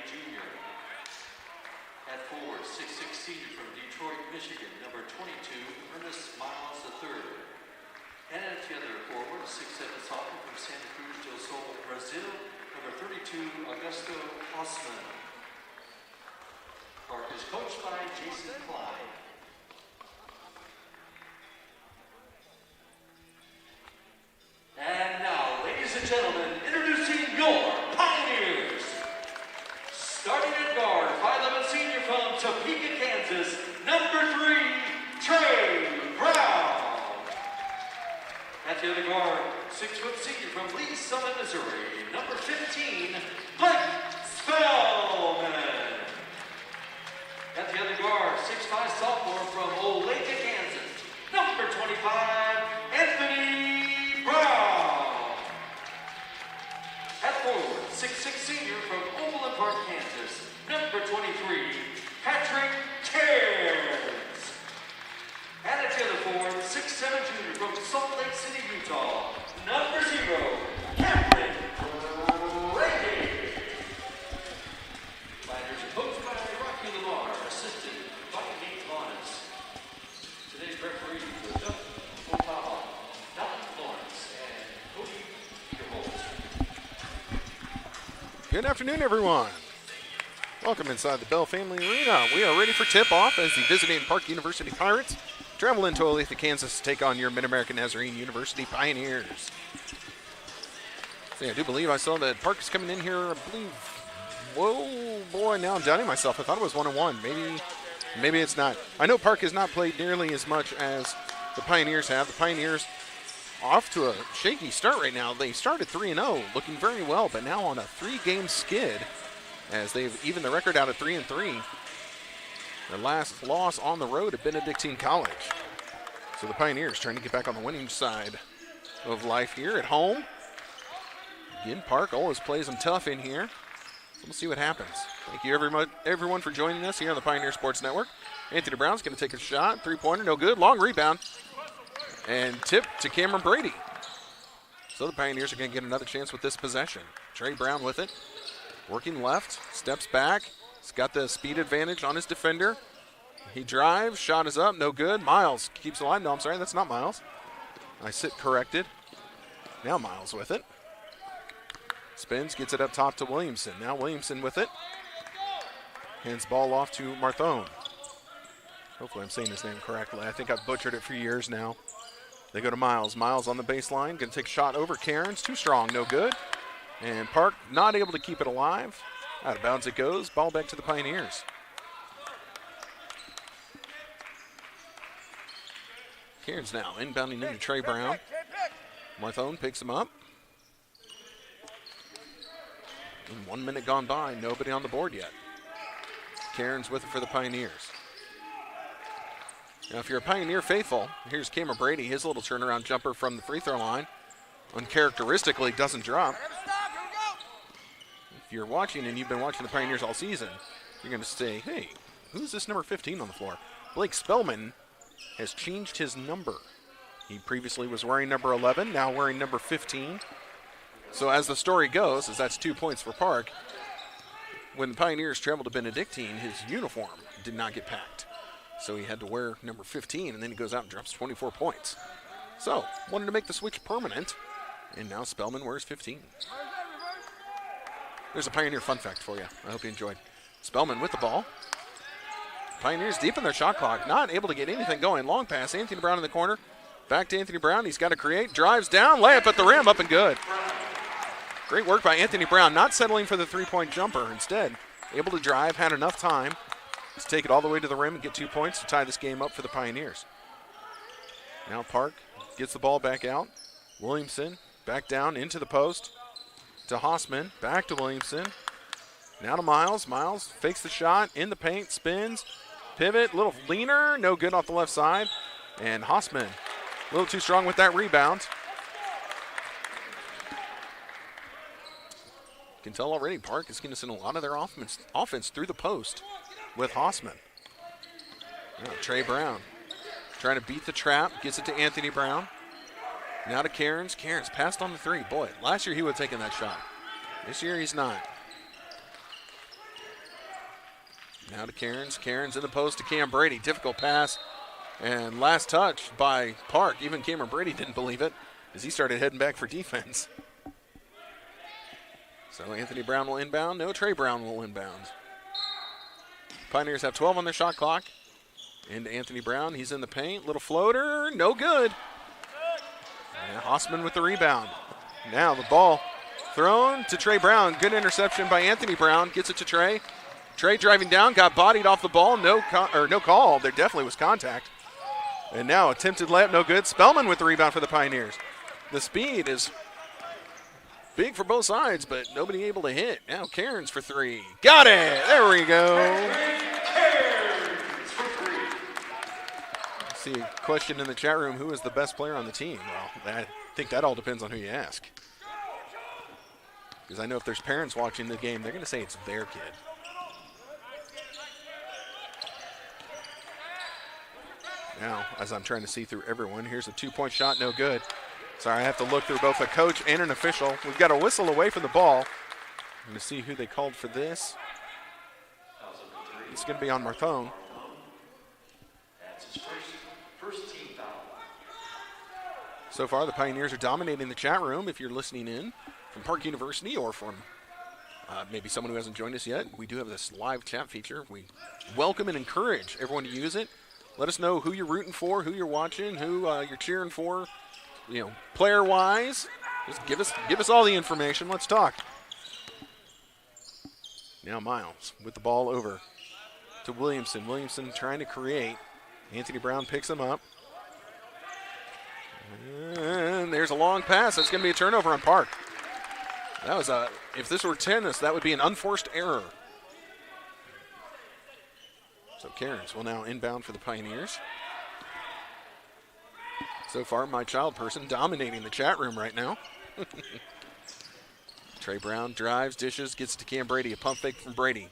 junior. At forward, 6'6" senior from Detroit, Michigan, number 22, Ernest Miles III. And at the other forward, 6'7" sophomore from Santa Cruz del Sul, Brazil, number 32, Augusto Hausman. Park is coached by Jason Klein. And now, ladies and gentlemen, introducing your Pioneers. Starting at guard, 5'11" senior from Topeka, Kansas, number 3, Trey Brown. At the other guard, 6' senior from Lee Summit, Missouri, number 15, Blake Spellman. At the other guard, 6'5" sophomore from Olathe, Kansas, number 25, Anthony Brown. At forward, 6'6" senior from Overland Park, Kansas, number 23, Patrick Cairns. And at the other forward, 6'7" junior from Salt Lake City, Utah, number 0, Cameron Brady. Fighters are coached by Rocky Lamar, assisted by Nate Lawrence. Today's referees are Doug Otaha, Don Lawrence, and Cody Peterholtz. Good afternoon, everyone. Welcome inside the Bell Family Arena. We are ready for tip-off as the visiting Park University Pirates travel into Olathe, Kansas to take on your Mid-American Nazarene University Pioneers. See, I do believe I saw that Park is coming in here, I believe. Whoa, boy, now I'm doubting myself. I thought it was 1-1. Maybe it's not. I know Park has not played nearly as much as the Pioneers have. The Pioneers off to a shaky start right now. They started 3-0, looking very well, but now on a 3-game skid as they've evened the record out at 3-3. Their last loss on the road at Benedictine College. So the Pioneers trying to get back on the winning side of life here at home. Again, Park always plays them tough in here. So we'll see what happens. Thank you everyone for joining us here on the Pioneer Sports Network. Anthony Brown's going to take a shot. Three-pointer, no good. Long rebound. And tip to Cameron Brady. So the Pioneers are going to get another chance with this possession. Trey Brown with it. Working left, steps back. He's got the speed advantage on his defender. He drives, shot is up, no good. Miles keeps the line. No, I'm sorry, that's not Miles. I sit corrected. Now Miles with it. Spins, gets it up top to Williamson. Now Williamson with it. Hands ball off to Marthone. Hopefully I'm saying his name correctly. I think I've butchered it for years now. They go to Miles. Miles on the baseline. Going to take a shot over Cairns. Too strong. No good. And Park not able to keep it alive. Out of bounds it goes. Ball back to the Pioneers. Cairns now inbounding into Trey Brown. Marthone picks him up. And 1 minute gone by. Nobody on the board yet. Cairns with it for the Pioneers. Now, if you're a Pioneer faithful, here's Cameron Brady. His little turnaround jumper from the free throw line. Uncharacteristically doesn't drop. If you're watching and you've been watching the Pioneers all season, you're going to say, hey, who's this number 15 on the floor? Blake Spellman has changed his number. He previously was wearing number 11, now wearing number 15. So as the story goes, as that's 2 points for Park, when the Pioneers traveled to Benedictine, his uniform did not get packed. So he had to wear number 15, and then he goes out and drops 24 points. So, wanted to make the switch permanent, and now Spellman wears 15. There's a Pioneer fun fact for you. I hope you enjoyed. Spellman with the ball. Pioneers deep in their shot clock, not able to get anything going. Long pass, Anthony Brown in the corner. Back to Anthony Brown, he's got to create, drives down, layup at the rim, up and good. Great work by Anthony Brown, not settling for the three-point jumper. Instead, able to drive, had enough time to take it all the way to the rim and get 2 points to tie this game up for the Pioneers. Now Park gets the ball back out. Williamson back down into the post to Hausman, back to Williamson. Now to Miles. Miles fakes the shot in the paint, spins, pivot, little leaner, no good off the left side. And Hausman, a little too strong with that rebound. You can tell already Park is going to send a lot of their offense through the post with Hausman. Now Trey Brown trying to beat the trap, gets it to Anthony Brown. Now to Cairns. Cairns passed on the three. Boy, last year he would have taken that shot. This year he's not. Now to Cairns. Cairns in the post to Cam Brady. Difficult pass. And last touch by Park. Even Cameron Brady didn't believe it as he started heading back for defense. So Anthony Brown will inbound. No, Trey Brown will inbound. Pioneers have 12 on their shot clock. Into Anthony Brown. He's in the paint. Little floater. No good. And Hausman with the rebound. Now the ball thrown to Trey Brown. Good interception by Anthony Brown. Gets it to Trey. Trey driving down. Got bodied off the ball. No call. There definitely was contact. And now attempted layup. No good. Spellman with the rebound for the Pioneers. The speed is big for both sides, but nobody able to hit. Now Cairns for three. Got it. There we go. See a question in the chat room, who is the best player on the team? Well, I think that all depends on who you ask. Because I know if there's parents watching the game, they're going to say it's their kid. Now, as I'm trying to see through everyone, here's a two-point shot, no good. Sorry, I have to look through both a coach and an official. We've got a whistle away from the ball. I'm going to see who they called for this. It's going to be on Marthone. That's his first team foul. So far, the Pioneers are dominating the chat room. If you're listening in from Park University or from maybe someone who hasn't joined us yet, we do have this live chat feature. We welcome and encourage everyone to use it. Let us know who you're rooting for, who you're watching, who you're cheering for, you know, player-wise. Just give us all the information. Let's talk. Now Miles with the ball over to Williamson. Williamson trying to create. Anthony Brown picks him up. And there's a long pass. That's going to be a turnover on Park. That was if this were tennis, that would be an unforced error. So Cairns will now inbound for the Pioneers. So far, my child person dominating the chat room right now. Trey Brown drives, dishes, gets it to Cam Brady. A pump fake from Brady.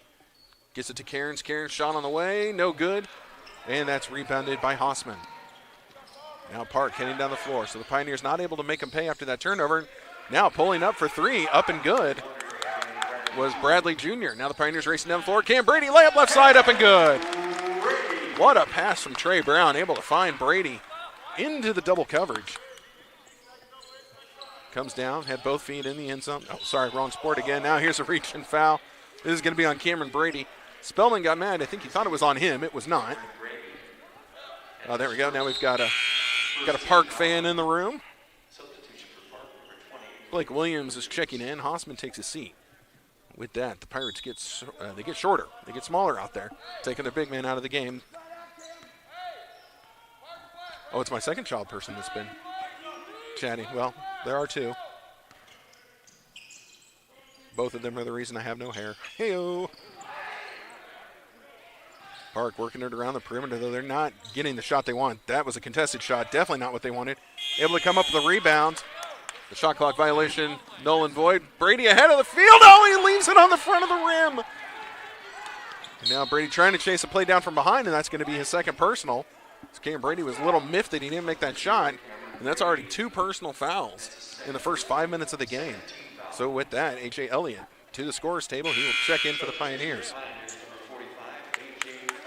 Gets it to Cairns. Cairns shot on the way. No good. And that's rebounded by Hausman. Now Park heading down the floor. So the Pioneers not able to make him pay after that turnover. Now pulling up for three. Up and good was Bradley Jr. Now the Pioneers racing down the floor. Cam Brady, layup left side, up and good. What a pass from Trey Brown. Able to find Brady into the double coverage. Comes down, had both feet in the end zone. Oh, sorry, wrong sport again. Now here's a reach and foul. This is going to be on Cameron Brady. Spellman got mad. I think he thought it was on him. It was not. Oh, there we go. Now we've got a Park fan in the room. Blake Williams is checking in. Hausman takes a seat. With that, the Pirates get shorter. They get smaller out there, taking their big man out of the game. Oh, it's my second child person that's been chatting. Well, there are two. Both of them are the reason I have no hair. Hey-o. Park working it around the perimeter, though they're not getting the shot they want. That was a contested shot. Definitely not what they wanted. Able to come up with a rebound. The shot clock violation, null and void. Brady ahead of the field. Oh, he leaves it on the front of the rim. And now Brady trying to chase a play down from behind, and that's going to be his second personal. So Cam Brady was a little miffed that he didn't make that shot, and that's already two personal fouls in the first 5 minutes of the game. So with that, A.J. Elliott to the scorer's table. He will check in for the Pioneers.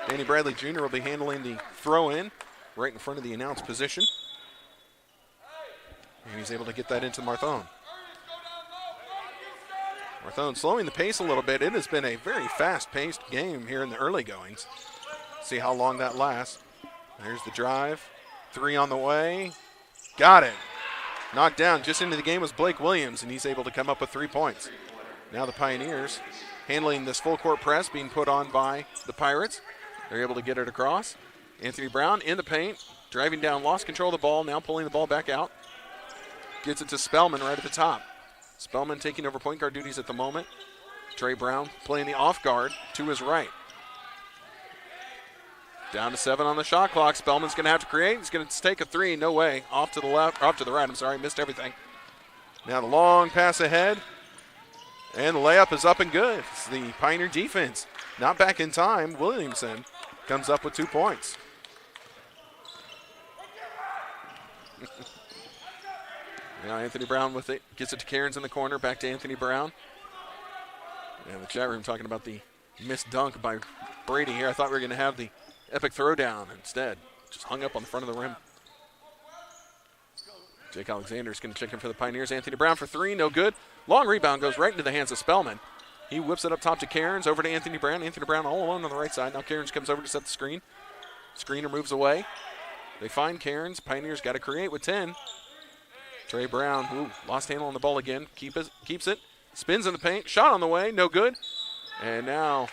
Danny Bradley Jr. will be handling the throw-in right in front of the announced position. And he's able to get that into Marthone. Marthone slowing the pace a little bit. It has been a very fast-paced game here in the early goings. See how long that lasts. There's the drive. Three on the way. Got it. Knocked down just into the game was Blake Williams, and he's able to come up with 3 points. Now the Pioneers handling this full-court press being put on by the Pirates. They're able to get it across. Anthony Brown in the paint, driving down, lost control of the ball, now pulling the ball back out. Gets it to Spellman right at the top. Spellman taking over point guard duties at the moment. Trey Brown playing the off guard to his right. Down to 7 on the shot clock. Spellman's going to have to create. He's going to take a three. No way. Off to the left, off to the right. I'm sorry, missed everything. Now the long pass ahead. And the layup is up and good. It's the Pioneer defense. Not back in time. Williamson comes up with 2 points. Now Anthony Brown with it. Gets it to Cairns in the corner. Back to Anthony Brown. And the chat room talking about the missed dunk by Brady here. I thought we were going to have the epic throwdown. Instead, just hung up on the front of the rim. Jake Alexander's going to check in for the Pioneers. Anthony Brown for three, no good. Long rebound goes right into the hands of Spellman. He whips it up top to Cairns, over to Anthony Brown. Anthony Brown all alone on the right side. Now Cairns comes over to set the screen. Screener moves away. They find Cairns. Pioneers got to create with 10. Trey Brown, lost handle on the ball again. Keeps it. Spins in the paint. Shot on the way, no good. And now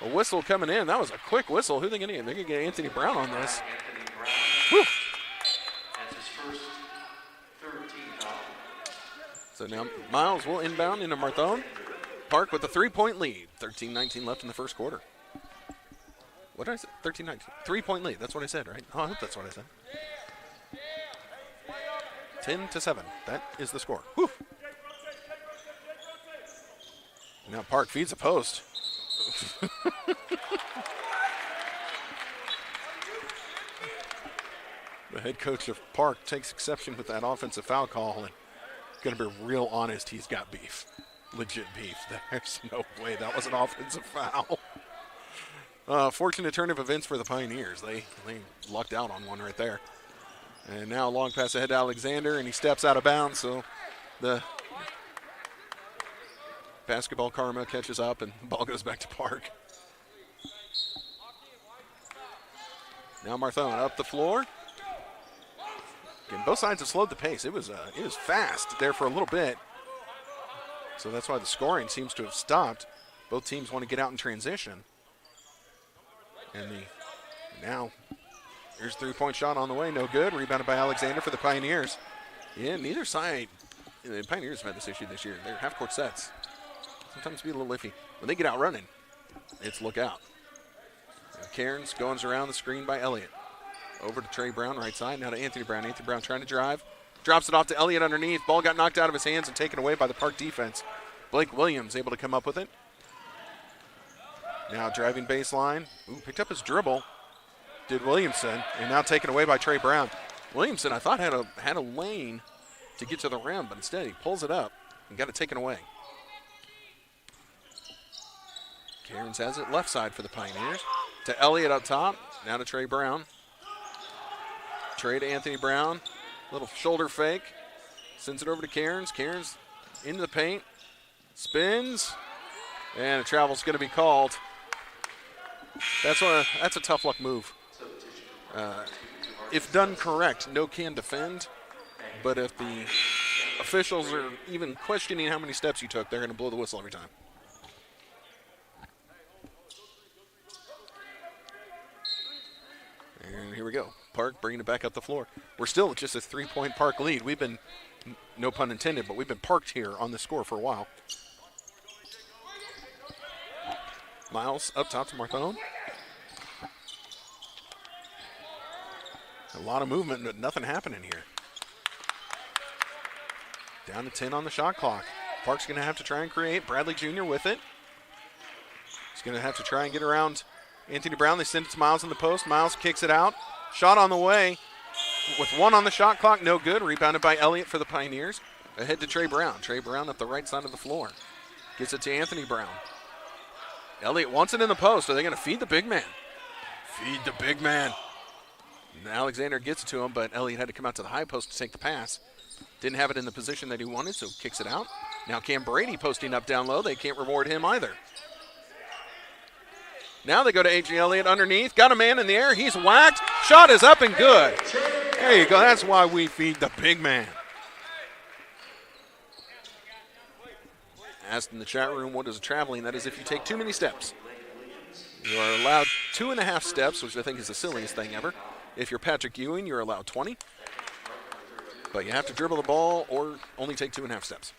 a whistle coming in. That was a quick whistle. Who are they going to get? They're going to get Anthony Brown on this. Woo. So now Miles will inbound into Marthone. Park with a 3-point lead. 13-19 left in the first quarter. What did I say? 13-19. 3-point lead. That's what I said, right? Oh, I hope that's what I said. 10-7. That is the score. Whew. Now Park feeds a post. The head coach of Park takes exception with that offensive foul call, and going to be real honest, he's got beef. Legit beef. There's no way that was an offensive foul. Fortunate turn of events for the Pioneers. They lucked out on one right there. And now long pass ahead to Alexander, and he steps out of bounds, so the basketball karma catches up, and the ball goes back to Park. Now Marthone up the floor. Again, both sides have slowed the pace. It was fast there for a little bit. So that's why the scoring seems to have stopped. Both teams want to get out in transition. And now here's a three-point shot on the way, no good. Rebounded by Alexander for the Pioneers. Yeah, neither side. The Pioneers have had this issue this year. They're half-court sets. Sometimes be a little iffy. When they get out running, it's look out. And Cairns goes around the screen by Elliott. Over to Trey Brown, right side. Now to Anthony Brown. Anthony Brown trying to drive. Drops it off to Elliott underneath. Ball got knocked out of his hands and taken away by the Park defense. Blake Williams able to come up with it. Now driving baseline. Picked up his dribble. Did Williamson. And now taken away by Trey Brown. Williamson, I thought, had a lane to get to the rim, but instead he pulls it up and got it taken away. Cairns has it left side for the Pioneers. To Elliott up top. Now to Trey Brown. Trey to Anthony Brown. Little shoulder fake. Sends it over to Cairns. Cairns into the paint. Spins. And a travel's going to be called. That's a tough luck move. If done correct, no can defend. But if the officials are even questioning how many steps you took, they're going to blow the whistle every time. And here we go. Park bringing it back up the floor. We're still just a 3-point Park lead. We've been, no pun intended, but we've been parked here on the score for a while. Miles up top to Marthone. A lot of movement, but nothing happening here. Down to 10 on the shot clock. Park's going to have to try and create. Bradley Jr. with it. He's going to have to try and get around Anthony Brown. They send it to Miles in the post. Miles kicks it out. Shot on the way. With 1 on the shot clock, no good. Rebounded by Elliott for the Pioneers. Ahead to Trey Brown. Trey Brown up the right side of the floor. Gets it to Anthony Brown. Elliott wants it in the post. Are they going to feed the big man? Feed the big man. And Alexander gets it to him, but Elliott had to come out to the high post to take the pass. Didn't have it in the position that he wanted, so kicks it out. Now Cam Brady posting up down low. They can't reward him either. Now they go to A.J. Elliott underneath. Got a man in the air. He's whacked. Shot is up and good. There you go. That's why we feed the big man. Asked in the chat room, what is traveling? That is if you take too many steps. You are allowed 2.5 steps, which I think is the silliest thing ever. If you're Patrick Ewing, you're allowed 20. But you have to dribble the ball or only take 2.5 steps.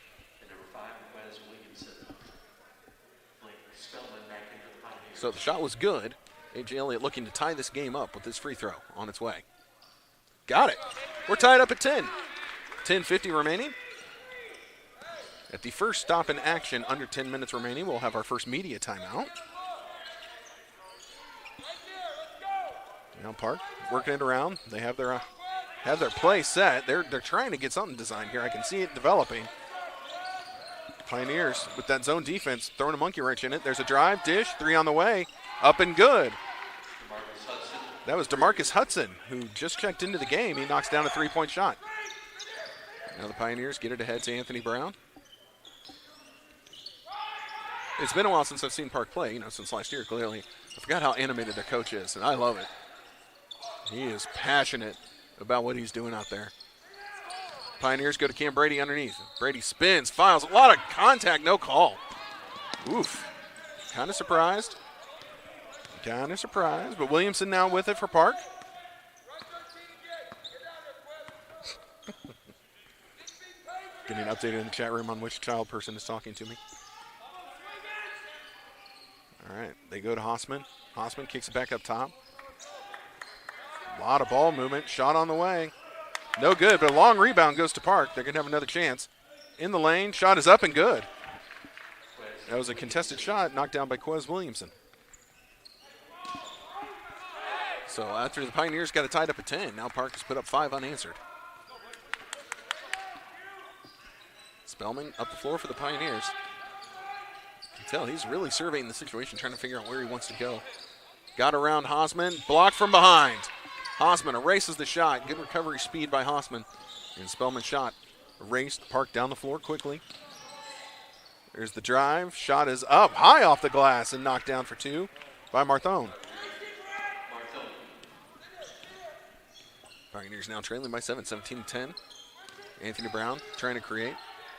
So the shot was good. A.J. Elliott looking to tie this game up with this free throw on its way. Got it. We're tied up at 10. 10:50 remaining. At the first stop in action, under 10 minutes remaining, we'll have our first media timeout. Now Park working it around. They have their play set. They're trying to get something designed here. I can see it developing. Pioneers with that zone defense throwing a monkey wrench in it. There's a drive, dish, 3 on the way. Up and good. DeMarcus Hudson. That was DeMarcus Hudson, who just checked into the game. He knocks down a three-point shot. Now the Pioneers get it ahead to Anthony Brown. It's been a while since I've seen Park play, since last year, clearly. I forgot how animated their coach is, and I love it. He is passionate about what he's doing out there. Pioneers go to Cam Brady underneath. Brady spins, files, a lot of contact, no call. Oof. Kind of surprised. But Williamson now with it for Park. Getting updated in the chat room on which child person is talking to me. All right, they go to Hausman. Hausman kicks it back up top. A lot of ball movement. Shot on the way. No good, but a long rebound goes to Park. They're going to have another chance. In the lane, shot is up and good. That was a contested shot knocked down by Quez Williamson. So after the Pioneers got it tied up at 10, now Park has put up 5 unanswered. Spellman up the floor for the Pioneers. You can tell he's really surveying the situation, trying to figure out where he wants to go. Got around Hausman, blocked from behind. Hausman erases the shot. Good recovery speed by Hausman. And Spellman's shot erased. Park down the floor quickly. There's the drive. Shot is up high off the glass and knocked down for 2 by Marthone. Pioneers now trailing by 7, 17-10. Anthony Brown trying to create.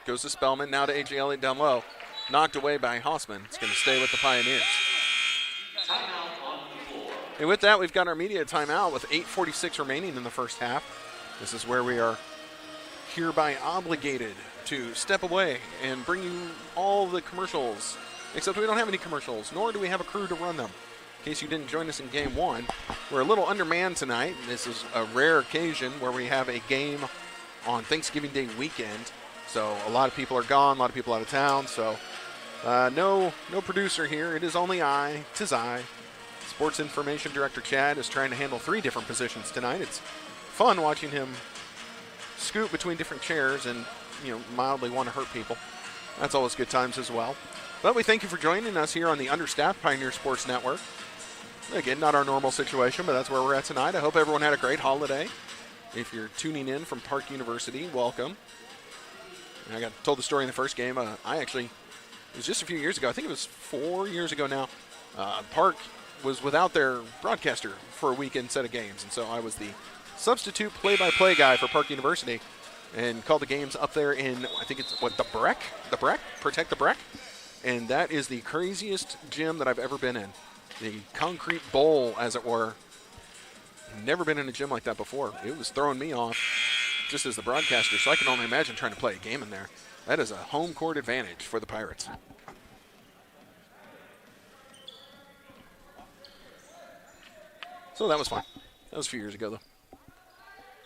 Goes to Spellman, now to A.J. Elliott down low. Knocked away by Hausman. It's going to stay with the Pioneers. And with that, we've got our media timeout with 8:46 remaining in the first half. This is where we are hereby obligated to step away and bring you all the commercials, except we don't have any commercials, nor do we have a crew to run them. In case you didn't join us in Game 1, we're a little undermanned tonight. This is a rare occasion where we have a game on Thanksgiving Day weekend. So a lot of people are gone, a lot of people out of town. So no producer here. It is only I. 'Tis I. Sports Information Director Chad is trying to handle 3 different positions tonight. It's fun watching him scoot between different chairs and, mildly want to hurt people. That's always good times as well. But we thank you for joining us here on the understaffed Pioneer Sports Network. Again, not our normal situation, but that's where we're at tonight. I hope everyone had a great holiday. If you're tuning in from Park University, welcome. And I got told the story in the first game. It was just a few years ago. I think it was 4 years ago now. Park was without their broadcaster for a weekend set of games. And so I was the substitute play-by-play guy for Park University and called the games up there in, I think it's, the Breck? The Breck? Protect the Breck? And that is the craziest gym that I've ever been in. The concrete bowl, as it were. Never been in a gym like that before. It was throwing me off just as the broadcaster, so I can only imagine trying to play a game in there. That is a home court advantage for the Pirates. So that was fun. That was a few years ago, though.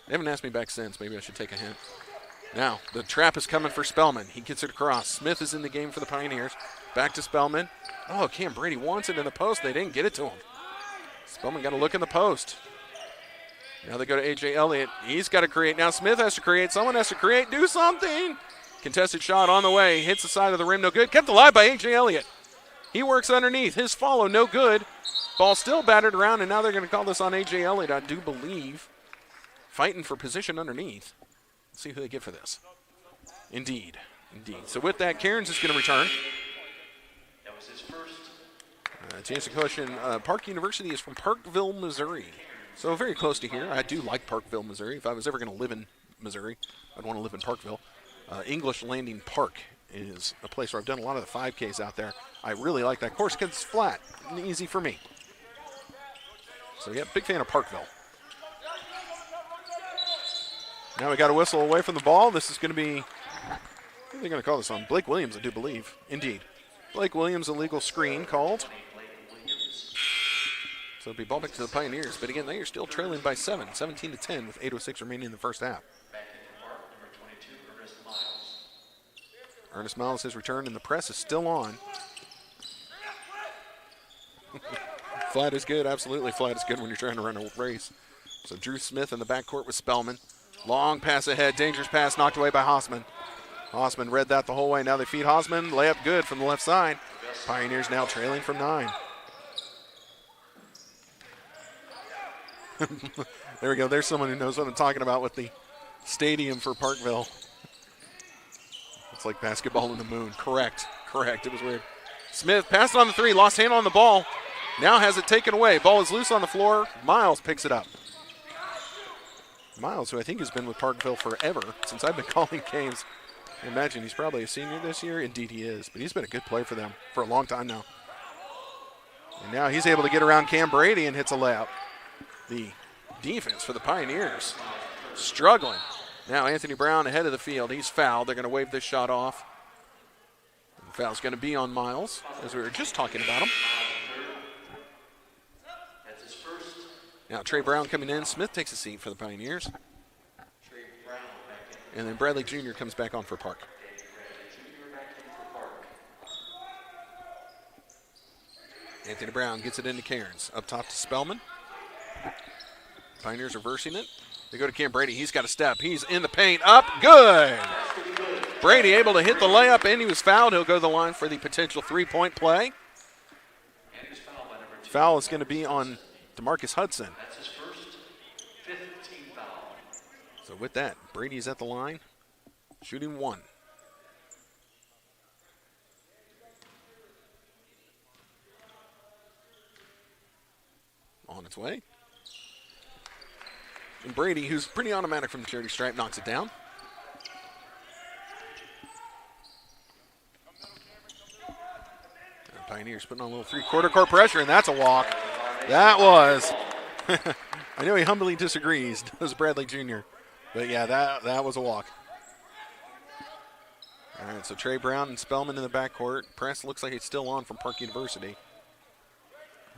They haven't asked me back since. Maybe I should take a hint. Now, the trap is coming for Spellman. He gets it across. Smith is in the game for the Pioneers. Back to Spellman. Oh, Cam Brady wants it in the post. They didn't get it to him. Spellman got to look in the post. Now they go to A.J. Elliott. He's got to create. Now Smith has to create. Someone has to create. Do something. Contested shot on the way. Hits the side of the rim. No good. Kept alive by A.J. Elliott. He works underneath. His follow. No good. Ball still battered around, and now they're going to call this on A.J. Elliott, I do believe. Fighting for position underneath. Let's see who they get for this. Indeed. So with that, Cairns is going to return. That was his first. To answer the question, Park University is from Parkville, Missouri. So very close to here. I do like Parkville, Missouri. If I was ever going to live in Missouri, I'd want to live in Parkville. English Landing Park is a place where I've done a lot of the 5Ks out there. I really like that course because it's flat and easy for me. So, yeah, big fan of Parkville. Now we got a whistle away from the ball. This is going to be, what are they going to call this on? Blake Williams, I do believe. Indeed. Blake Williams, illegal screen called. So it'll be ball back to the Pioneers. But again, they are still trailing by 7, 17-10 with 8:06 remaining in the first half. Ernest Miles has returned, and the press is still on. Flat is good. Absolutely flat is good when you're trying to run a race. So Drew Smith in the backcourt with Spellman. Long pass ahead. Dangerous pass knocked away by Hausman. Hausman read that the whole way. Now they feed Hausman. Layup good from the left side. Pioneers now trailing from 9. There we go. There's someone who knows what I'm talking about with the stadium for Parkville. It's like basketball in the moon. Correct. It was weird. Smith passed on the three, lost handle on the ball. Now has it taken away. Ball is loose on the floor. Miles picks it up. Miles, who I think has been with Parkville forever, since I've been calling games. I imagine he's probably a senior this year. Indeed he is, but he's been a good player for them for a long time now. And now he's able to get around Cam Brady and hits a layup. The defense for the Pioneers struggling. Now Anthony Brown ahead of the field. He's fouled. They're going to wave this shot off. The foul's going to be on Miles, as we were just talking about him. Now Trey Brown coming in. Smith takes a seat for the Pioneers. And then Bradley Jr. comes back on for Park. Anthony Brown gets it into Cairns. Up top to Spellman. Pioneers reversing it. They go to Cam Brady. He's got a step. He's in the paint. Up. Good. Brady able to hit the layup, and he was fouled. He'll go to the line for the potential three-point play. Foul is going to be on DeMarcus Hudson. That's his first 15th foul. So with that, Brady's at the line, shooting one. On its way. And Brady, who's pretty automatic from the charity stripe, knocks it down. And Pioneers putting on a little three-quarter court pressure, and that's a walk. That was. I know he humbly disagrees, does Bradley Jr. But yeah, that was a walk. All right, so Trey Brown and Spellman in the backcourt. Press looks like it's still on from Park University.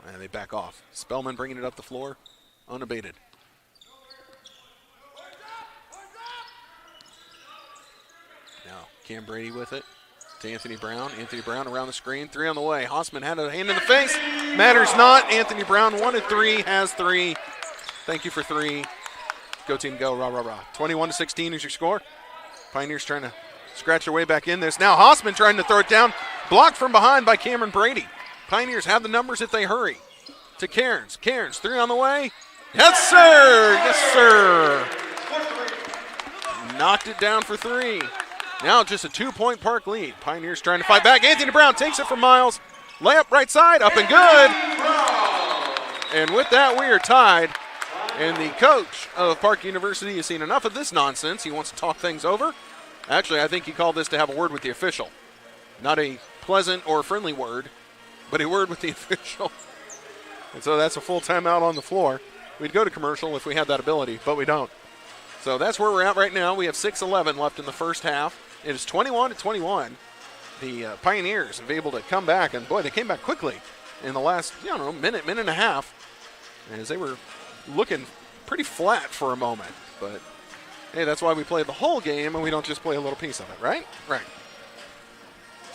And they back off. Spellman bringing it up the floor, unabated. Now Cam Brady with it to Anthony Brown. Anthony Brown around the screen. Three on the way. Hausman had a hand in the face. Matters not. Anthony Brown wanted three, has three. Thank you for three. Go team, go. Rah, rah, rah. 21-16 is your score. Pioneers trying to scratch their way back in this. Now Hausman trying to throw it down. Blocked from behind by Cameron Brady. Pioneers have the numbers if they hurry. To Cairns. Cairns, three on the way. Yes, sir. Yes, sir. Knocked it down for three. Now just a two-point Park lead. Pioneers trying to fight back. Anthony Brown takes it from Miles. Layup right side, up and good. And with that, we are tied. And the coach of Park University has seen enough of this nonsense. He wants to talk things over. Actually, I think he called this to have a word with the official. Not a pleasant or friendly word, but a word with the official. And so that's a full timeout on the floor. We'd go to commercial if we had that ability, but we don't. So that's where we're at right now. We have 6:11 left in the first half. It is 21-21. The Pioneers have been able to come back, and boy, they came back quickly in the last, minute and a half, as they were looking pretty flat for a moment. But hey, that's why we play the whole game and we don't just play a little piece of it, right? Right.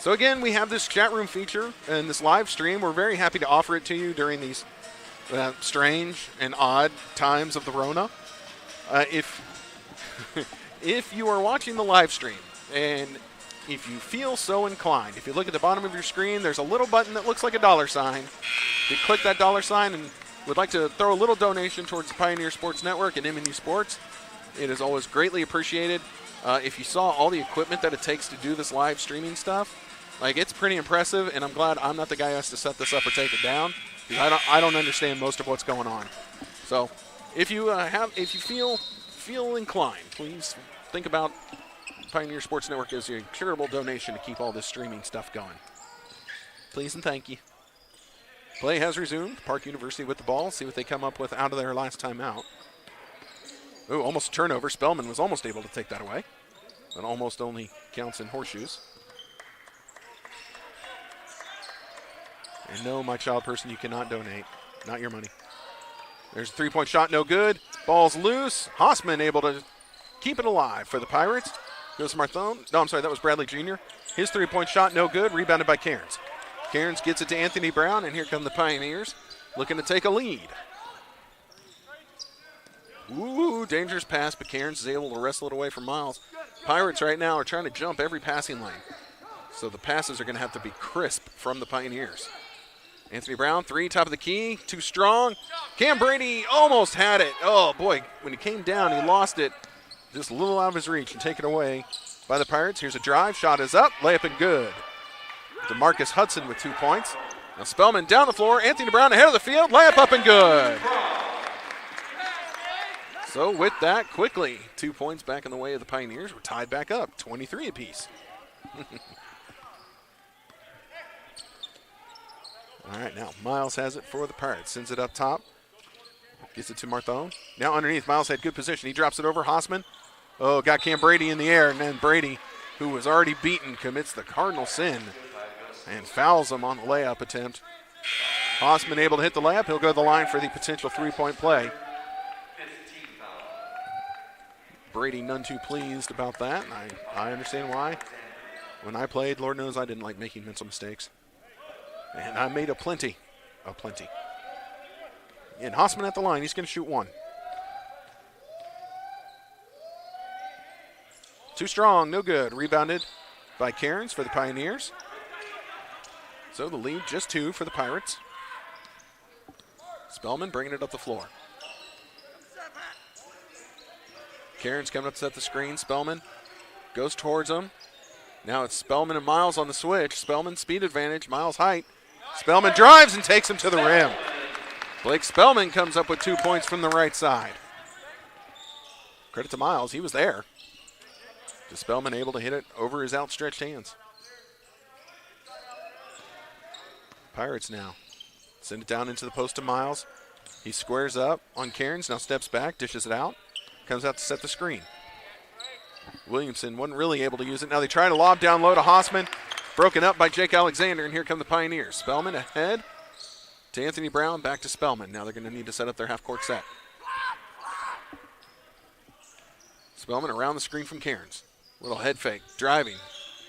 So again, we have this chat room feature and this live stream. We're very happy to offer it to you during these strange and odd times of the Rona. If you are watching the live stream and if you feel so inclined, if you look at the bottom of your screen, there's a little button that looks like a $sign. You click that $sign and would like to throw a little donation towards the Pioneer Sports Network and MNU Sports. It is always greatly appreciated. If you saw all the equipment that it takes to do this live streaming stuff, it's pretty impressive, and I'm glad I'm not the guy who has to set this up or take it down, because I don't understand most of what's going on. So if you feel inclined, please think about Pioneer Sports Network as a charitable donation to keep all this streaming stuff going. Please and thank you. Play has resumed. Park University with the ball. See what they come up with out of their last time out. Oh, almost a turnover. Spellman was almost able to take that away. But almost only counts in horseshoes. And no, my child person, you cannot donate. Not your money. There's a three-point shot, no good. Ball's loose. Hausman able to keep it alive for the Pirates. Goes Marthone. No, I'm sorry, that was Bradley Jr. His three-point shot, no good. Rebounded by Cairns. Cairns gets it to Anthony Brown, and here come the Pioneers looking to take a lead. Ooh, dangerous pass, but Cairns is able to wrestle it away from Miles. Pirates right now are trying to jump every passing lane. So the passes are going to have to be crisp from the Pioneers. Anthony Brown, 3, top of the key, too strong. Cam Brady almost had it. Oh, boy, when he came down, he lost it. Just a little out of his reach and taken away by the Pirates. Here's a drive, shot is up, layup and good. DeMarcus Hudson with 2 points. Now Spellman down the floor, Anthony Brown ahead of the field, layup up and good. So with that, quickly, 2 points back in the way of the Pioneers. We're tied back up, 23 apiece. All right, now Miles has it for the Pirates. Sends it up top. Gets it to Marthone. Now underneath, Miles had good position. He drops it over Hausman. Oh, got Cam Brady in the air, and then Brady, who was already beaten, commits the cardinal sin and fouls him on the layup attempt. Hausman able to hit the layup. He'll go to the line for the potential three-point play. Brady none too pleased about that, and I understand why. When I played, Lord knows I didn't like making mental mistakes. And I made a plenty. And Hausman at the line. He's going to shoot 1. Too strong, no good. Rebounded by Cairns for the Pioneers. So the lead just 2 for the Pirates. Spellman bringing it up the floor. Cairns coming up to set the screen. Spellman goes towards him. Now it's Spellman and Miles on the switch. Spellman speed advantage, Miles height. Spellman drives and takes him to the rim. Blake Spellman comes up with 2 points from the right side. Credit to Miles, he was there. Just Spellman able to hit it over his outstretched hands. Pirates now send it down into the post to Miles. He squares up on Cairns, now steps back, dishes it out. Comes out to set the screen. Williamson wasn't really able to use it. Now they try to lob down low to Hausman. Broken up by Jake Alexander, and here come the Pioneers. Spellman ahead to Anthony Brown, back to Spellman. Now they're going to need to set up their half-court set. Spellman around the screen from Cairns. Little head fake, driving.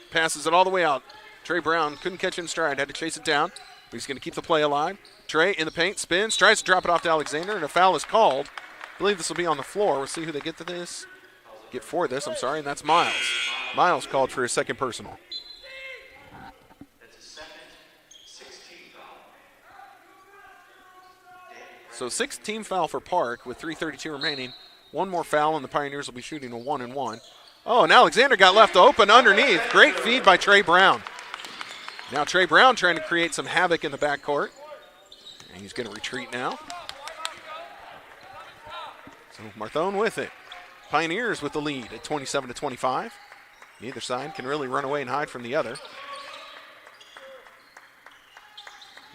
Passes it all the way out. Trey Brown couldn't catch it in stride, had to chase it down. But he's going to keep the play alive. Trey in the paint, spins, tries to drop it off to Alexander, and a foul is called. I believe this will be on the floor. We'll see who they get for this, and that's Miles. Miles called for his second personal. That's a second 16 foul. So 6-team foul for Park with 3:32 remaining. One more foul, and the Pioneers will be shooting a 1-and-1. Oh, and Alexander got left open underneath. Great feed by Trey Brown. Now Trey Brown trying to create some havoc in the backcourt. And he's going to retreat now. So Marthone with it. Pioneers with the lead at 27-25. Neither side can really run away and hide from the other.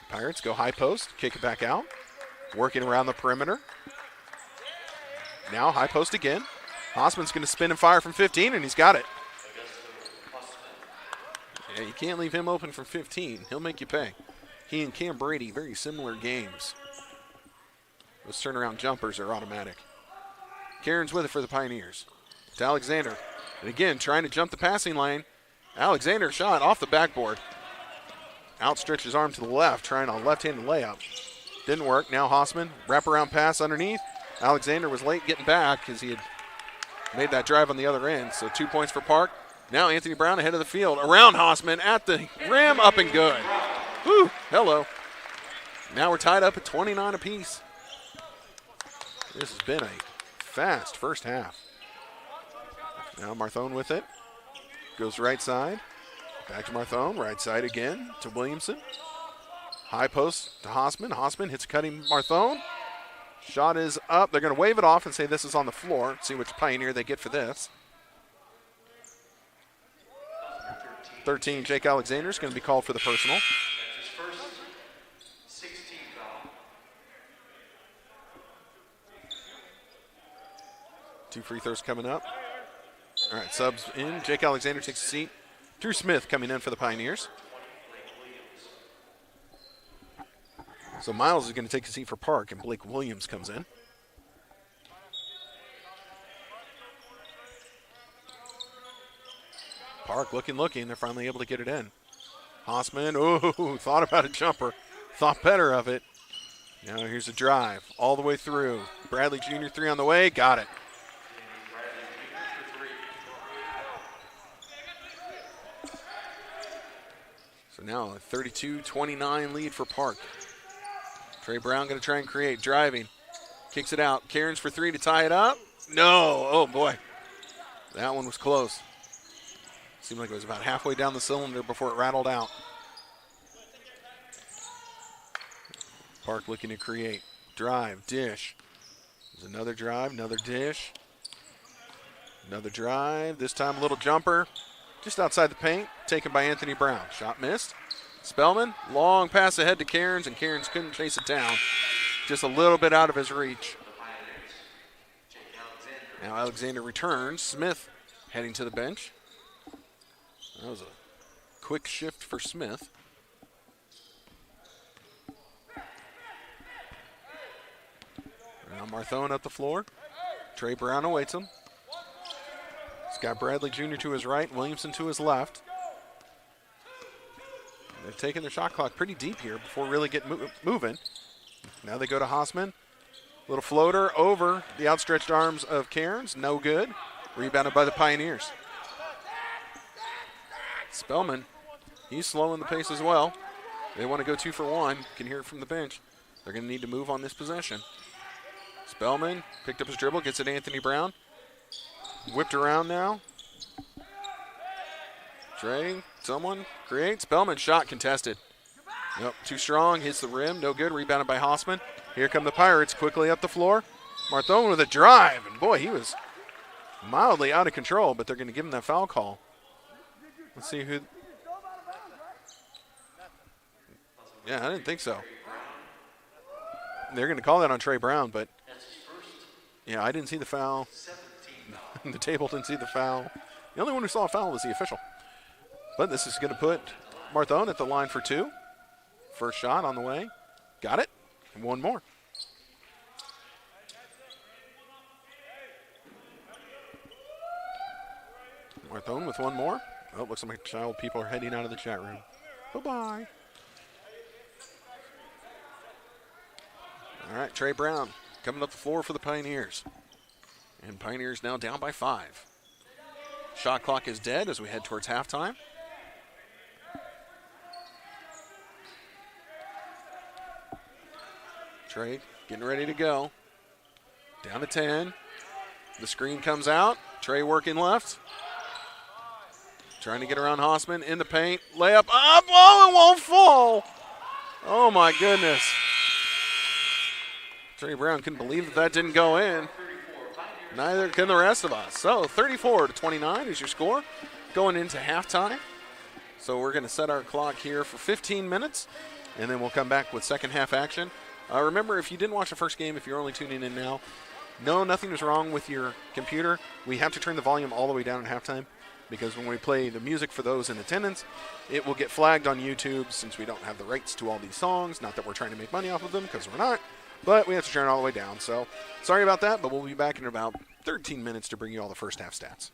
Pirates go high post, kick it back out. Working around the perimeter. Now high post again. Hausman's going to spin and fire from 15, and he's got it. Yeah, you can't leave him open from 15. He'll make you pay. He and Cam Brady, very similar games. Those turnaround jumpers are automatic. Cairns with it for the Pioneers. To Alexander. And again, trying to jump the passing lane. Alexander shot off the backboard. Outstretched his arm to the left, trying a left-handed layup. Didn't work. Now Hausman, wraparound pass underneath. Alexander was late getting back as he had made that drive on the other end. So 2 points for Park. Now Anthony Brown ahead of the field. Around Hausman at the rim, up and good. Whew, hello. Now we're tied up at 29 apiece. This has been a fast first half. Now Marthone with it. Goes right side. Back to Marthone. Right side again to Williamson. High post to Hausman. Hausman hits cutting Marthone. Shot is up. They're going to wave it off and say this is on the floor. See which Pioneer they get for this. 13, Jake Alexander is going to be called for the personal. That's his first 16 foul. 2 free throws coming up. All right, subs in. Jake Alexander takes a seat. Drew Smith coming in for the Pioneers. So Miles is going to take a seat for Park, and Blake Williams comes in. Park looking. They're finally able to get it in. Hausman, oh, thought about a jumper. Thought better of it. Now here's a drive all the way through. Bradley Jr. 3 on the way. Got it. So Now a 32-29 lead for Park. Trey Brown going to try and create, driving. Kicks it out. Cairns for three to tie it up. No. Oh, boy. That one was close. Seemed like it was about halfway down the cylinder before it rattled out. Park looking to create. Drive, dish. There's another drive, another dish. Another drive. This time a little jumper. Just outside the paint. Taken by Anthony Brown. Shot missed. Spellman, long pass ahead to Cairns, and Cairns couldn't chase it down. Just a little bit out of his reach. Now Alexander returns. Smith heading to the bench. That was a quick shift for Smith. Now Marthone up the floor. Trey Brown awaits him. He's got Bradley Jr. to his right, Williamson to his left. They've taken their shot clock pretty deep here before really getting moving. Now they go to Hausman. Little floater over the outstretched arms of Cairns. No good. Rebounded by the Pioneers. Spellman, he's slowing the pace as well. They want to go 2 for 1. You can hear it from the bench. They're going to need to move on this possession. Spellman picked up his dribble, gets it Anthony Brown. Whipped around now. Trey, someone create. Spellman shot contested. Nope, too strong, hits the rim, no good. Rebounded by Hausman. Here come the Pirates quickly up the floor. Marthone with a drive, and boy, he was mildly out of control, but they're going to give him that foul call. Let's see who. Yeah, I didn't think so. They're going to call that on Trey Brown, but yeah, I didn't see the foul. The table didn't see the foul. The only one who saw a foul was the official. But this is going to put Marthone at the line for 2. First shot on the way. Got it. And one more. Marthone with one more. Oh, looks like child people are heading out of the chat room. Bye-bye. All right, Trey Brown coming up the floor for the Pioneers. And Pioneers now down by 5. Shot clock is dead as we head towards halftime. Trey getting ready to go. Down to 10. The screen comes out. Trey working left. Trying to get around Hausman in the paint. Layup up. Oh, it won't fall. Oh, my goodness. Trey Brown couldn't believe that didn't go in. Neither can the rest of us. So 34-29 is your score going into halftime. So we're going to set our clock here for 15 minutes, and then we'll come back with second half action. Remember, if you didn't watch the first game, if you're only tuning in now, no, nothing was wrong with your computer. We have to turn the volume all the way down at halftime because when we play the music for those in attendance, it will get flagged on YouTube since we don't have the rights to all these songs. Not that we're trying to make money off of them, because we're not. But we have to turn it all the way down. So sorry about that, but we'll be back in about 13 minutes to bring you all the first half stats.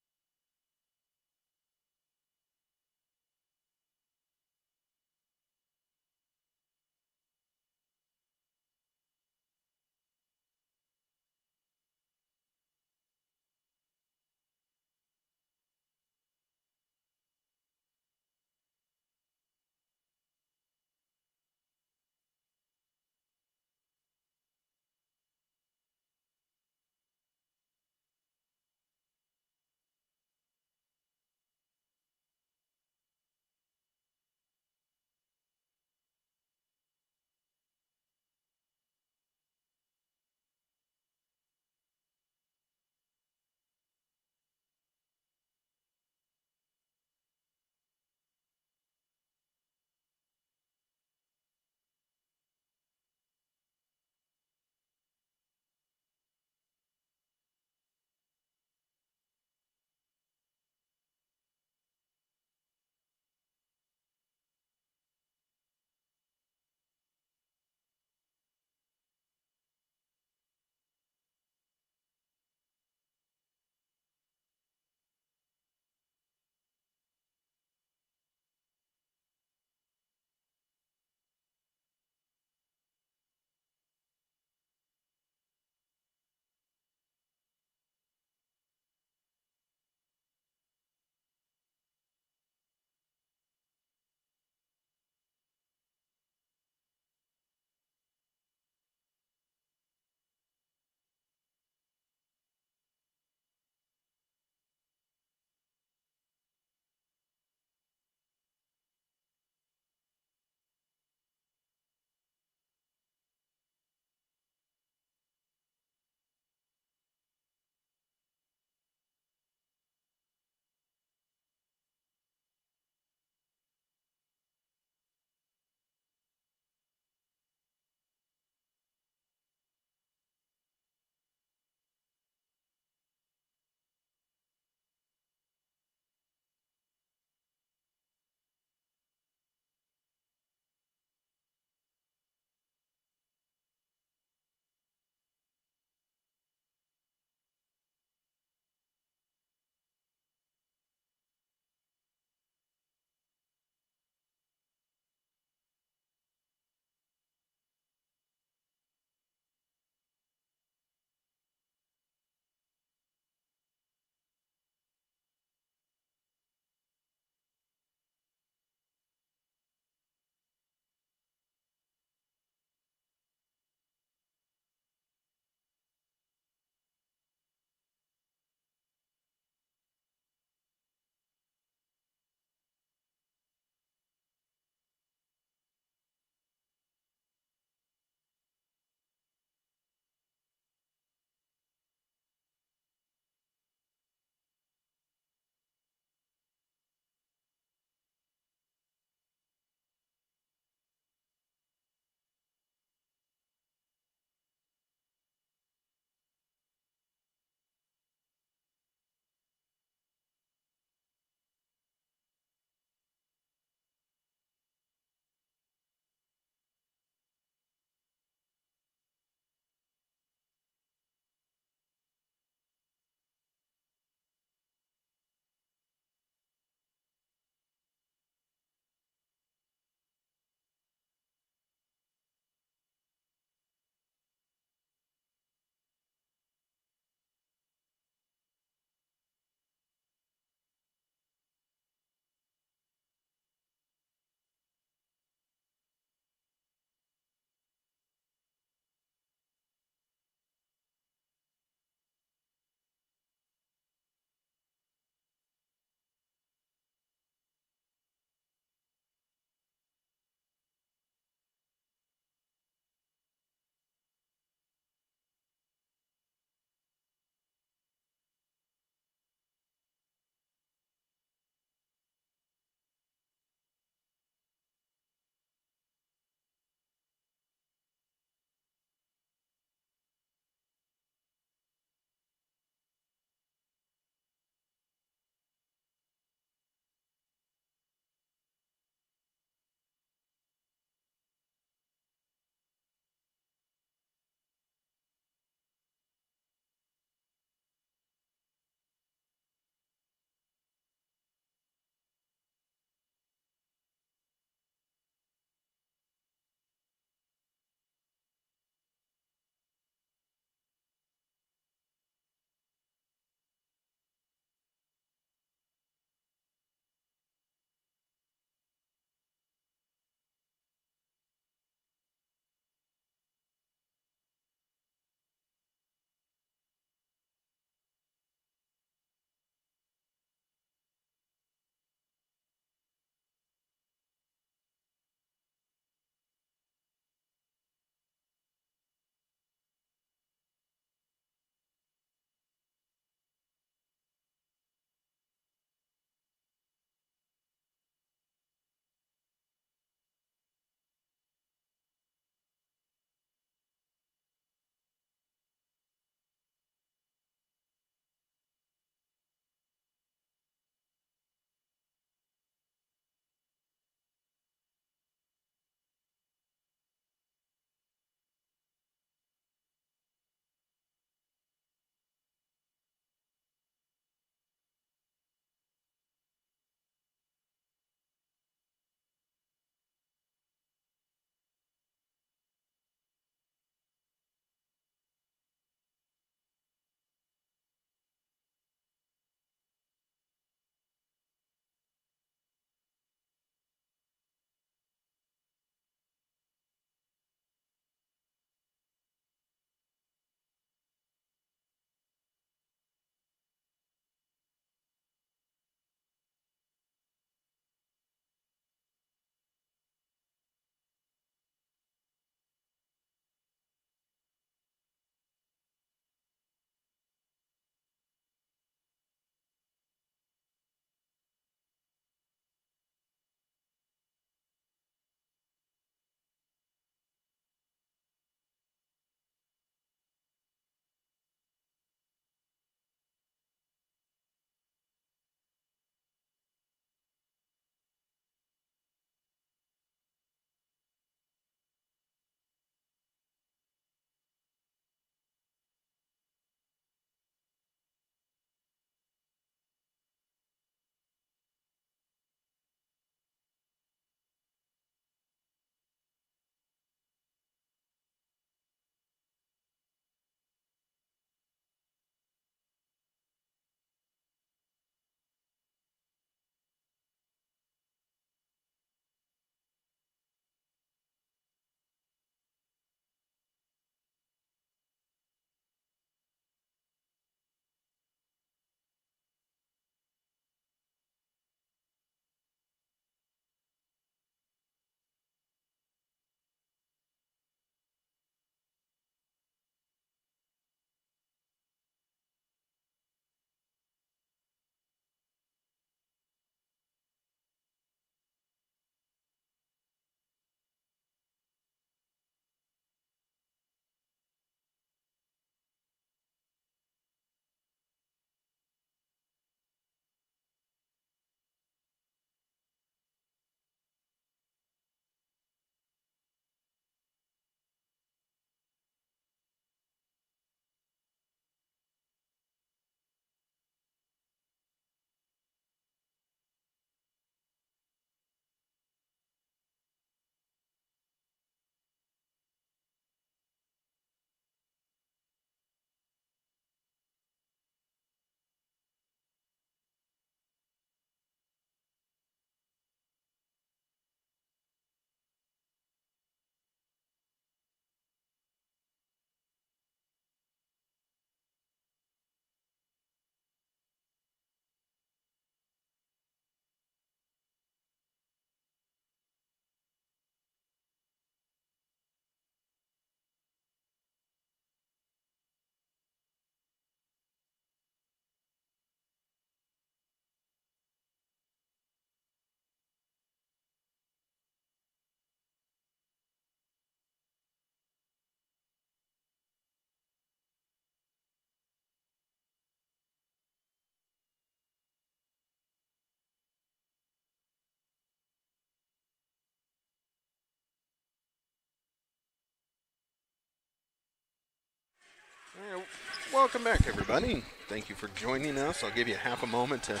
welcome back, everybody. Thank you for joining us. I'll give you half a moment to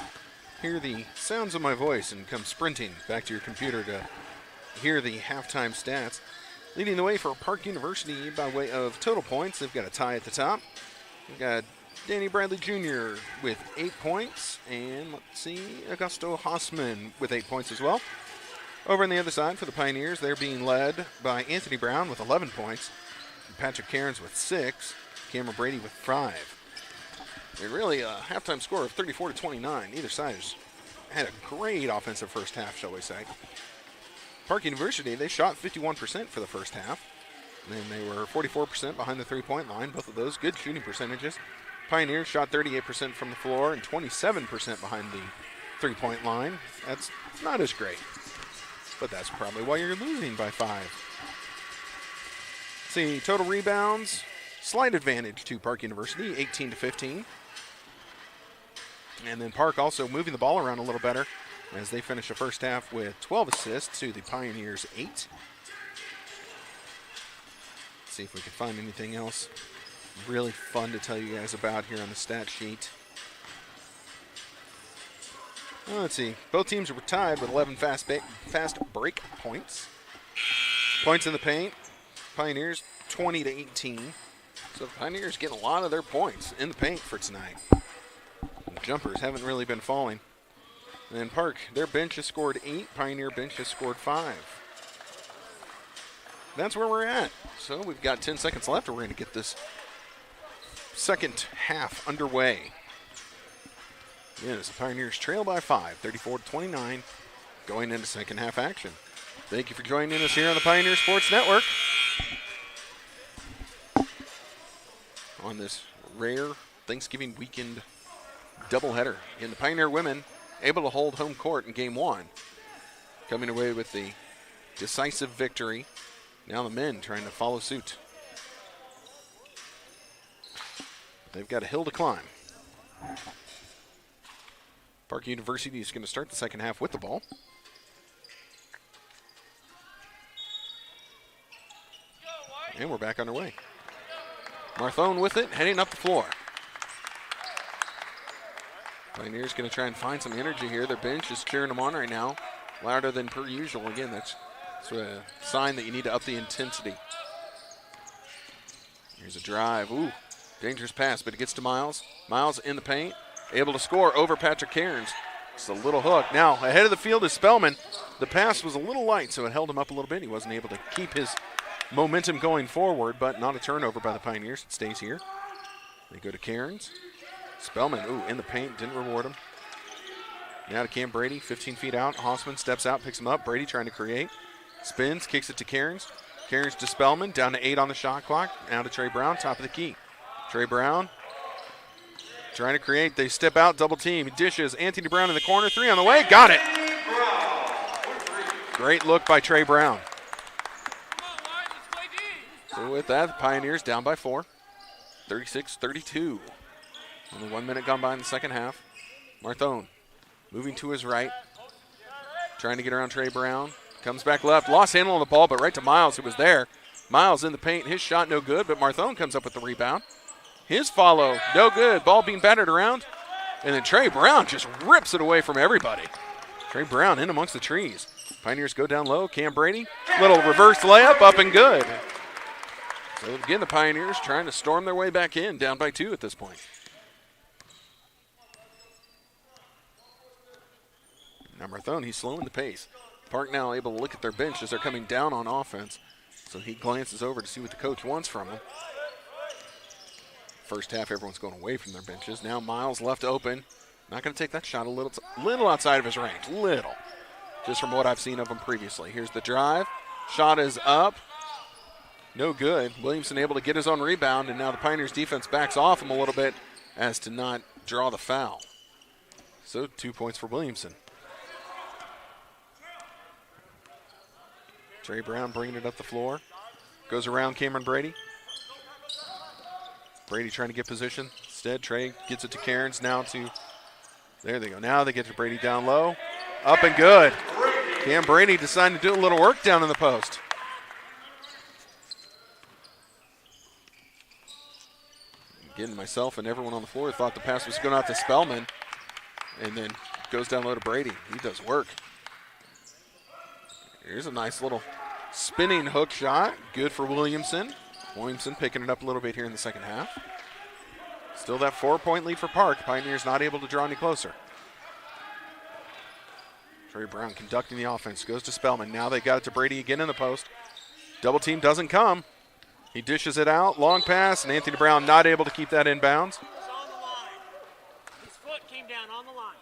hear the sounds of my voice and come sprinting back to your computer to hear the halftime stats. Leading the way for Park University by way of total points, they've got a tie at the top. We've got Danny Bradley Jr. with 8 points, and let's see, Augusto Hausman with 8 points as well. Over on the other side for the Pioneers, they're being led by Anthony Brown with 11 points, Patrick Cairns with 6, Cameron Brady with 5. And really a halftime score of 34-29. Either side has had a great offensive first half, shall we say. Park University, they shot 51% for the first half. And then they were 44% behind the three-point line. Both of those good shooting percentages. Pioneers shot 38% from the floor and 27% behind the three-point line. That's not as great. But that's probably why you're losing by 5. See, total rebounds, slight advantage to Park University, 18-15. And then Park also moving the ball around a little better as they finish the first half with 12 assists to the Pioneers' 8. Let's see if we can find anything else really fun to tell you guys about here on the stat sheet. Well, let's see. Both teams were tied with 11 fast break points. Points in the paint. Pioneers 20-18. So the Pioneers getting a lot of their points in the paint for tonight. The jumpers haven't really been falling. And then Park, their bench has scored 8. Pioneer bench has scored 5. That's where we're at. So we've got 10 seconds left, and we're going to get this second half underway. Yes, the Pioneers trail by 5, 34-29, going into second half action. Thank you for joining us here on the Pioneer Sports Network on this rare Thanksgiving weekend doubleheader. And the Pioneer women able to hold home court in Game 1, coming away with the decisive victory. Now the men trying to follow suit. They've got a hill to climb. Park University is going to start the second half with the ball. And we're back underway. Marthone with it, heading up the floor. Pioneers going to try and find some energy here. Their bench is cheering them on right now, louder than per usual. Again, that's a sign that you need to up the intensity. Here's a drive. Ooh, dangerous pass, but it gets to Miles. Miles in the paint, able to score over Patrick Cairns. It's a little hook. Now, ahead of the field is Spellman. The pass was a little light, so it held him up a little bit. He wasn't able to keep his momentum going forward, but not a turnover by the Pioneers. It stays here. They go to Cairns. Spellman, ooh, in the paint, didn't reward him. Now to Cam Brady, 15 feet out. Hausman steps out, picks him up. Brady trying to create. Spins, kicks it to Cairns. Cairns to Spellman, down to 8 on the shot clock. Now to Trey Brown, top of the key. Trey Brown trying to create. They step out, double team. He dishes. Anthony Brown in the corner. 3 on the way. Got it. Great look by Trey Brown. So with that, the Pioneers down by 4. 36-32. Only 1 minute gone by in the second half. Marthone moving to his right. Trying to get around Trey Brown. Comes back left. Lost handle on the ball, but right to Miles, who was there. Miles in the paint. His shot no good, but Marthone comes up with the rebound. His follow, no good. Ball being battered around. And then Trey Brown just rips it away from everybody. Trey Brown in amongst the trees. Pioneers go down low. Cam Brady, little reverse layup, up and good. So again, the Pioneers trying to storm their way back in, down by 2 at this point. Now Marthone, he's slowing the pace. Park now able to look at their bench as they're coming down on offense. So he glances over to see what the coach wants from him. First half, everyone's going away from their benches. Now Miles left open. Not going to take that shot, a little outside of his range. Little. Just from what I've seen of him previously. Here's the drive. Shot is up. No good. Williamson able to get his own rebound, and now the Pioneers defense backs off him a little bit as to not draw the foul. So 2 points for Williamson. Trey Brown bringing it up the floor. Goes around Cameron Brady. Brady trying to get position. Instead, Trey gets it to Cairns. Now to, there they go. Now they get to Brady down low. Up and good. Cam Brady deciding to do a little work down in the post. Again, myself and everyone on the floor thought the pass was going out to Spellman, and then goes down low to Brady. He does work. Here's a nice little spinning hook shot. Good for Williamson. Williamson picking it up a little bit here in the second half. Still that 4-point lead for Park. Pioneers not able to draw any closer. Trey Brown conducting the offense. Goes to Spellman. Now they got it to Brady again in the post. Double team doesn't come. He dishes it out. Long pass, and Anthony Brown not able to keep that in bounds. It's on the line. His foot came down on the line.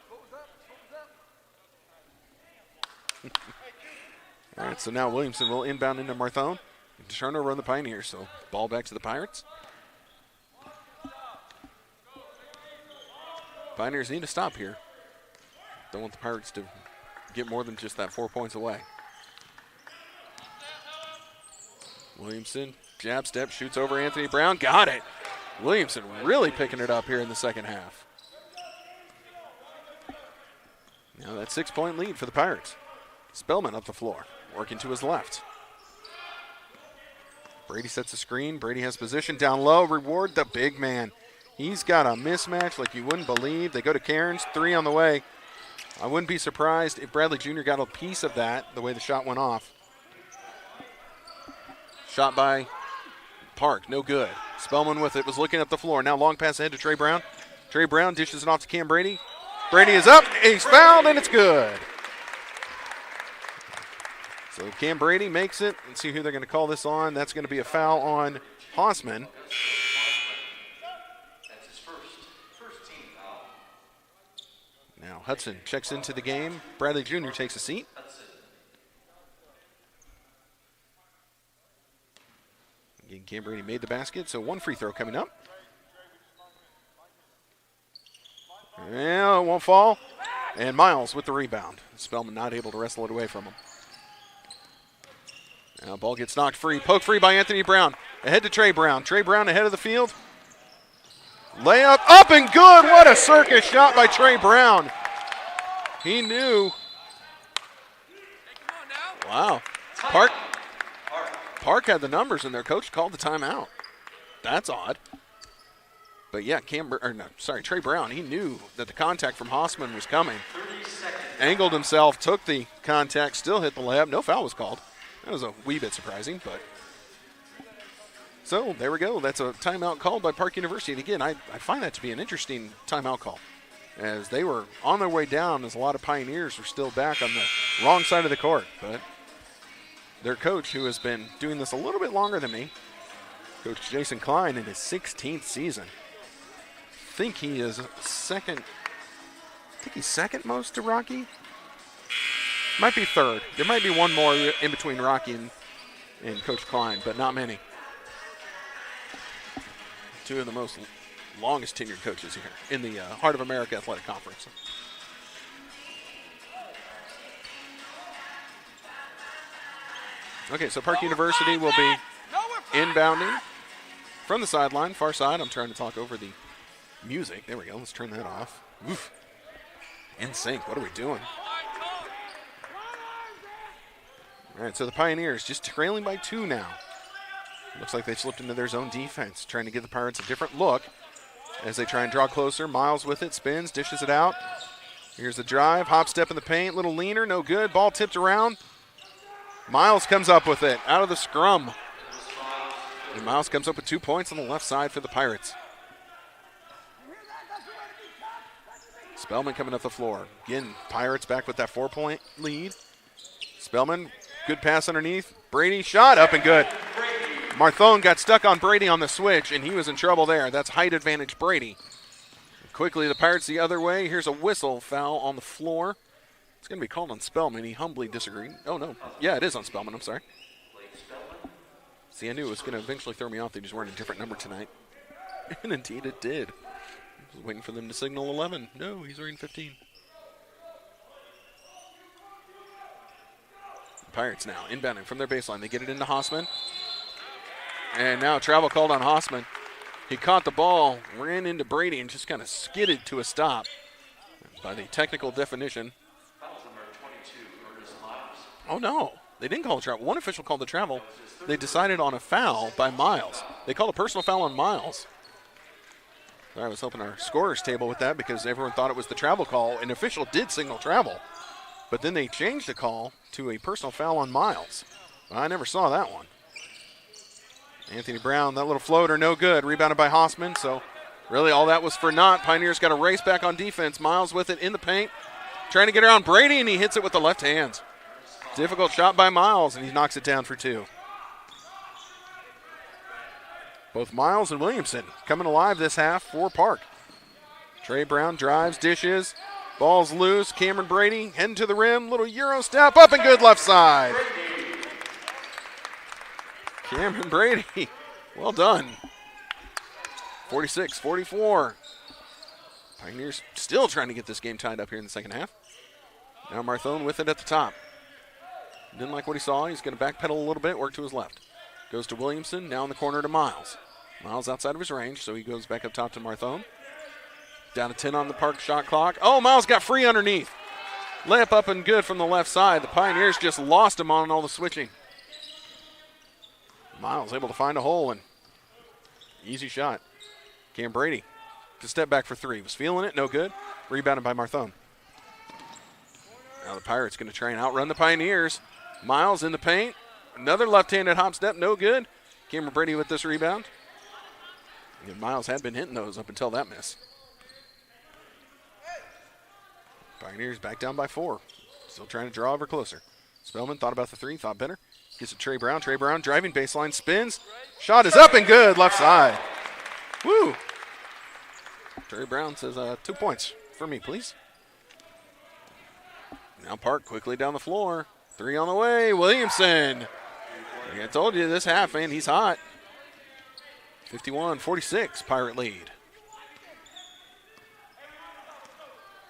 All right, so now Williamson will inbound into Marthone. Turner run the Pioneers, so ball back to the Pirates. Pioneers need to stop here. Don't want the Pirates to get more than just that 4 points away. Williamson, jab step, shoots over Anthony Brown. Got it. Williamson really picking it up here in the second half. Now that 6-point lead for the Pirates. Spellman up the floor, working to his left. Brady sets a screen. Brady has position down low. Reward the big man. He's got a mismatch like you wouldn't believe. They go to Cairns, 3 on the way. I wouldn't be surprised if Bradley Jr. got a piece of that, the way the shot went off. Shot by Park, no good. Spellman with it, was looking up the floor. Now long pass ahead to Trey Brown. Trey Brown dishes it off to Cam Brady. Brady is up, he's fouled, and it's good. So Cam Brady makes it. Let's see who they're going to call this on. That's going to be a foul on Hausman. That's his first team foul. Now Hudson checks into the game. Bradley Jr. takes a seat. Again, Cam Brady made the basket, so 1 free throw coming up. Yeah, it won't fall. And Miles with the rebound. Spellman not able to wrestle it away from him. Now ball gets knocked free. Poke free by Anthony Brown. Ahead to Trey Brown. Trey Brown ahead of the field. Layup up and good. What a circus shot by Trey Brown. He knew. Wow. Park had the numbers, and their coach called the timeout. That's odd. But yeah, Trey Brown, he knew that the contact from Hausman was coming. Angled himself, took the contact, still hit the layup. No foul was called. That was a wee bit surprising, but. So there we go. That's a timeout called by Park University. And again, I find that to be an interesting timeout call, as they were on their way down, as a lot of Pioneers were still back on the wrong side of the court. But their coach, who has been doing this a little bit longer than me, Coach Jason Klein, in his 16th season. I think he is second. I think he's second most to Rocky. Might be third. There might be one more in between Rocky and Coach Klein, but not many. Two of the most longest tenured coaches here in the Heart of America Athletic Conference. Okay, so Park University will be inbounding from the sideline, far side. I'm trying to talk over the music. There we go. Let's turn that off. Oof. In sync. What are we doing? All right, so the Pioneers just trailing by 2 now. Looks like they've slipped into their zone defense, trying to give the Pirates a different look as they try and draw closer. Miles with it, spins, dishes it out. Here's the drive, hop step in the paint, little leaner, no good. Ball tipped around. Miles comes up with it out of the scrum. And Miles comes up with 2 points on the left side for the Pirates. Spellman coming up the floor. Again, Pirates back with that 4-point lead. Spellman, good pass underneath. Brady, shot up and good. Marthone got stuck on Brady on the switch, and he was in trouble there. That's height advantage Brady. Quickly, the Pirates the other way. Here's a whistle, foul on the floor. It's going to be called on Spellman. He humbly disagreed. Oh, no. Yeah, it is on Spellman. I'm sorry. See, I knew it was going to eventually throw me off. They just weren't a different number tonight. And indeed it did. I was waiting for them to signal 11. No, he's wearing 15. The Pirates now inbounding from their baseline. They get it into Hausman. And now travel called on Hausman. He caught the ball, ran into Brady, and just kind of skidded to a stop. By the technical definition. Oh, no. They didn't call a travel. One official called the travel. They decided on a foul by Miles. They called a personal foul on Miles. I was helping our scorers table with that because everyone thought it was the travel call. An official did signal travel, but then they changed the call to a personal foul on Miles. I never saw that one. Anthony Brown, that little floater, no good. Rebounded by Hausman, so really all that was for naught. Pioneers got a race back on defense. Miles with it in the paint, trying to get around Brady, and he hits it with the left hand. Difficult shot by Miles, and he knocks it down for 2. Both Miles and Williamson coming alive this half for Park. Trey Brown drives, dishes, ball's loose. Cameron Brady heading to the rim, little Euro step, up and good left side. Cameron Brady, well done. 46-44. Pioneers still trying to get this game tied up here in the second half. Now Marthone with it at the top. Didn't like what he saw. He's going to backpedal a little bit, work to his left. Goes to Williamson, now in the corner to Miles. Miles outside of his range, so he goes back up top to Marthone. Down to 10 on the Park shot clock. Oh, Miles got free underneath. Layup up and good from the left side. The Pioneers just lost him on all the switching. Miles able to find a hole, and easy shot. Cam Brady to step back for 3. Was feeling it, no good. Rebounded by Marthone. Now the Pirates going to try and outrun the Pioneers. Miles in the paint. Another left-handed hop step, no good. Cameron Brady with this rebound. And Miles had been hitting those up until that miss. Pioneers back down by 4. Still trying to draw ever closer. Spellman thought about the 3, thought better. Gets to Trey Brown. Trey Brown driving baseline, spins. Shot is up and good, left side. Woo! Trey Brown says 2 points for me, please. Now Park quickly down the floor. 3 on the way. Williamson. I told you this half, man, he's hot. 51-46, Pirate lead.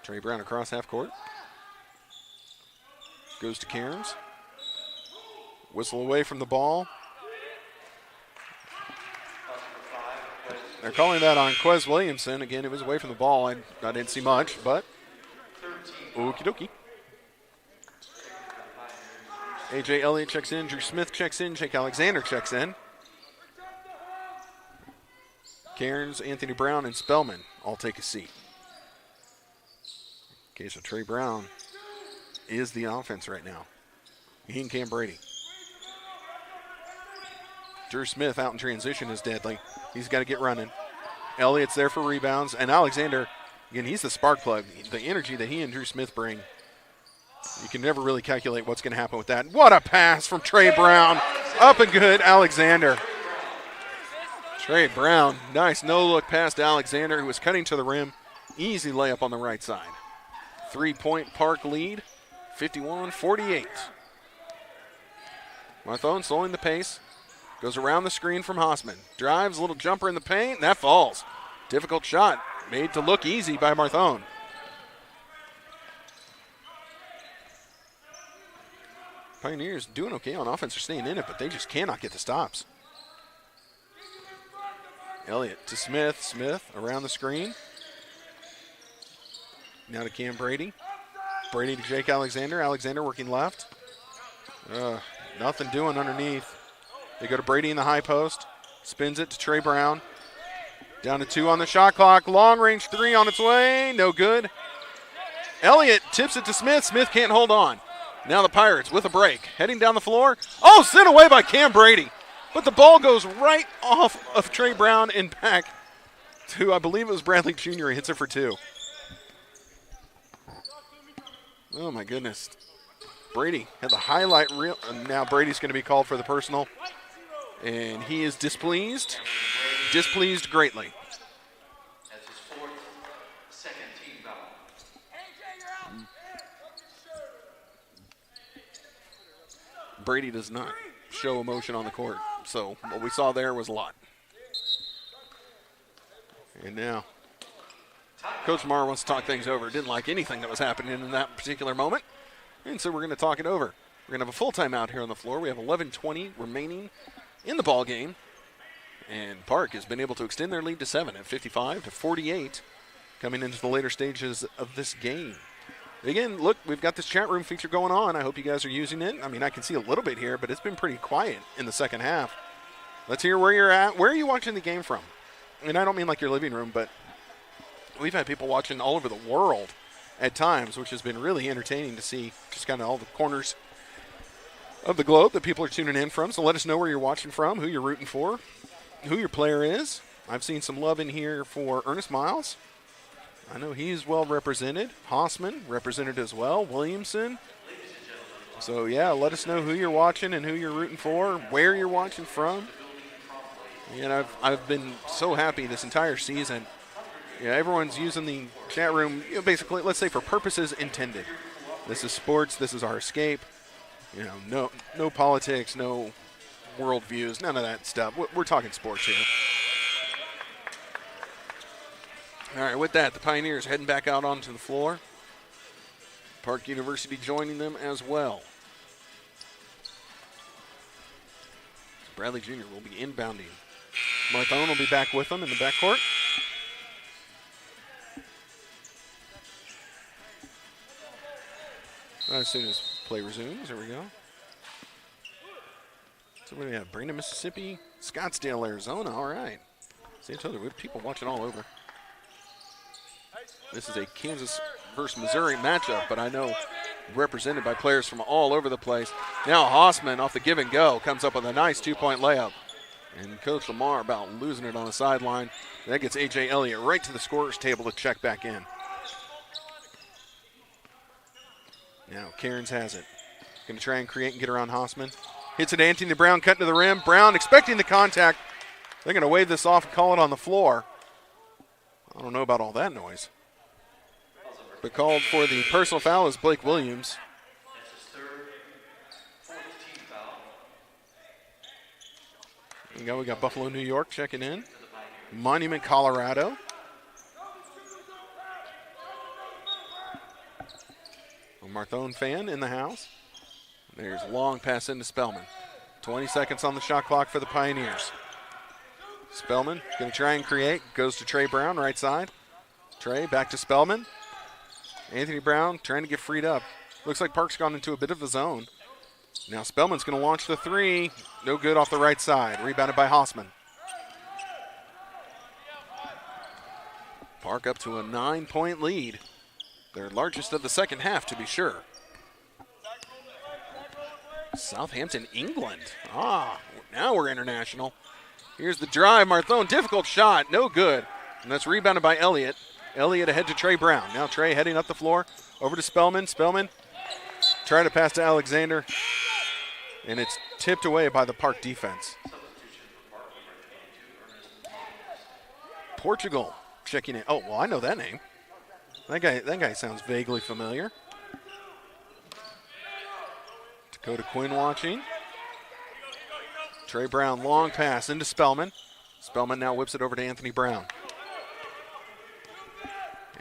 Trey Brown across half court. Goes to Cairns. Whistle away from the ball. They're calling that on Quez Williamson. Again, it was away from the ball. I didn't see much, but okie dokie. A.J. Elliott checks in. Drew Smith checks in. Jake Alexander checks in. Cairns, Anthony Brown, and Spellman all take a seat. Okay, so Trey Brown is the offense right now. He and Cam Brady. Drew Smith out in transition is deadly. He's got to get running. Elliott's there for rebounds. And Alexander, again, he's the spark plug. The energy that he and Drew Smith bring, you can never really calculate what's going to happen with that. What a pass from Trey Brown. Up and good, Alexander. Trey Brown, nice no-look pass to Alexander, who was cutting to the rim. Easy layup on the right side. 3-point Park lead, 51-48. Marthone slowing the pace. Goes around the screen from Hausman. Drives, a little jumper in the paint, and that falls. Difficult shot, made to look easy by Marthone. Pioneers doing okay on offense. They're staying in it, but they just cannot get the stops. Elliott to Smith. Smith around the screen. Now to Cam Brady. Brady to Jake Alexander. Alexander working left. Nothing doing underneath. They go to Brady in the high post. Spins it to Trey Brown. Down to 2 on the shot clock. Long range 3 on its way. No good. Elliott tips it to Smith. Smith can't hold on. Now the Pirates with a break. Heading down the floor. Oh, sent away by Cam Brady. But the ball goes right off of Trey Brown and back to, I believe it was Bradley Jr. He hits it for 2. Oh, my goodness. Brady had the highlight reel. And now Brady's going to be called for the personal. And he is displeased. Displeased greatly. That's his 4th, second team foul. Brady does not show emotion on the court. So what we saw there was a lot. And now Coach Marr wants to talk things over. Didn't like anything that was happening in that particular moment. And so we're going to talk it over. We're going to have a full timeout here on the floor. We have 11:20 remaining in the ball game. And Park has been able to extend their lead to 7 at 55-48 coming into the later stages of this game. Again, look, we've got this chat room feature going on. I hope you guys are using it. I mean, I can see a little bit here, but it's been pretty quiet in the second half. Let's hear where you're at. Where are you watching the game from? And I don't mean like your living room, but we've had people watching all over the world at times, which has been really entertaining to see just kind of all the corners of the globe that people are tuning in from. So let us know where you're watching from, who you're rooting for, who your player is. I've seen some love in here for Ernest Miles. I know he's well represented. Hausman represented as well. Williamson. So, yeah, let us know who you're watching and who you're rooting for, where you're watching from. And I've been so happy this entire season. Yeah, everyone's using the chat room, basically, let's say for purposes intended. This is sports. This is our escape. No politics, no worldviews, none of that stuff. We're talking sports here. All right, with that, the Pioneers heading back out onto the floor. Park University joining them as well. Bradley Jr. will be inbounding. Marthone will be back with them in the backcourt. As soon as play resumes, there we go. So what do we have? Brandon, Mississippi, Scottsdale, Arizona. All right. See, I told you, we have people watching all over. This is a Kansas versus Missouri matchup, but I know represented by players from all over the place. Now Hausman off the give and go comes up with a nice two-point layup. And Coach Lamar about losing it on the sideline. That gets A.J. Elliott right to the scorer's table to check back in. Now Cairns has it. Going to try and create and get around Hausman. Hits it to Anthony Brown, cut to the rim. Brown expecting the contact. They're going to wave this off and call it on the floor. I don't know about all that noise. But called for the personal foul is Blake Williams. We got Buffalo, New York checking in. Monument, Colorado. A Marthone fan in the house. There's a long pass into Spellman. 20 seconds on the shot clock for the Pioneers. Spellman going to try and create. Goes to Trey Brown, right side. Trey back to Spellman. Anthony Brown trying to get freed up. Looks like Park's gone into a bit of a zone. Now Spellman's going to launch the three. No good off the right side. Rebounded by Hausman. Park up to a 9-point lead. Their largest of the second half, to be sure. Southampton, England. Now we're international. Here's the drive. Marthone, difficult shot. No good. And that's rebounded by Elliott. Elliott ahead to Trey Brown. Now Trey heading up the floor. Over to Spellman. Spellman trying to pass to Alexander. And it's tipped away by the Park defense. Portugal checking in. Oh, well, I know that name. That guy sounds vaguely familiar. Dakota Quinn watching. Trey Brown, long pass into Spellman. Spellman now whips it over to Anthony Brown.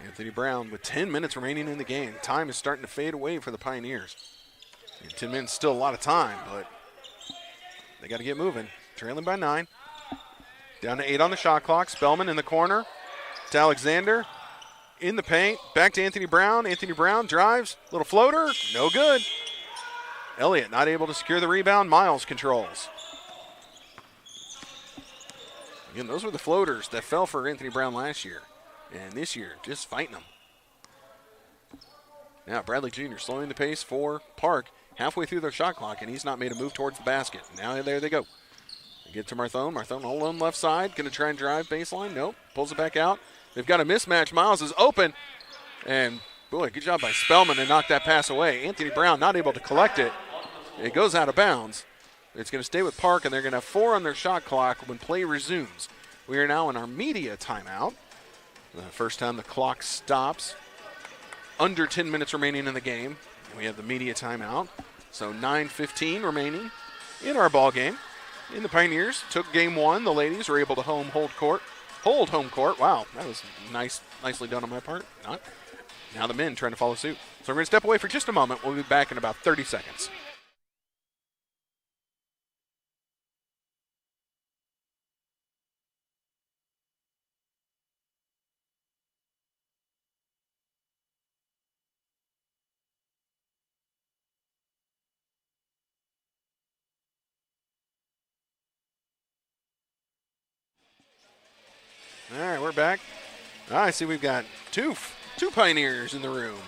Anthony Brown with 10 minutes remaining in the game. Time is starting to fade away for the Pioneers. 10 minutes still a lot of time, but they got to get moving. Trailing by 9. Down to 8 on the shot clock. Spellman in the corner to Alexander. In the paint. Back to Anthony Brown. Anthony Brown drives. Little floater. No good. Elliott not able to secure the rebound. Miles controls. Again, those were the floaters that fell for Anthony Brown last year. And this year, just fighting them. Now Bradley Jr. slowing the pace for Park. Halfway through their shot clock, and he's not made a move towards the basket. Now there they go. They get to Marthone. Marthone all on left side. Going to try and drive baseline. Nope. Pulls it back out. They've got a mismatch. Miles is open. And, boy, good job by Spellman to knock that pass away. Anthony Brown not able to collect it. It goes out of bounds. It's going to stay with Park, and they're going to have 4 on their shot clock when play resumes. We are now in our media timeout. The first time the clock stops. Under 10 minutes remaining in the game. We have the media timeout. So 9:15 remaining in our ball game. And the Pioneers took game 1. The ladies were able to hold home court. Wow, that was nicely done on my part. Not. Now the men trying to follow suit. So we're going to step away for just a moment. We'll be back in about 30 seconds. All right, we're back. I see we've got two Pioneers in the room.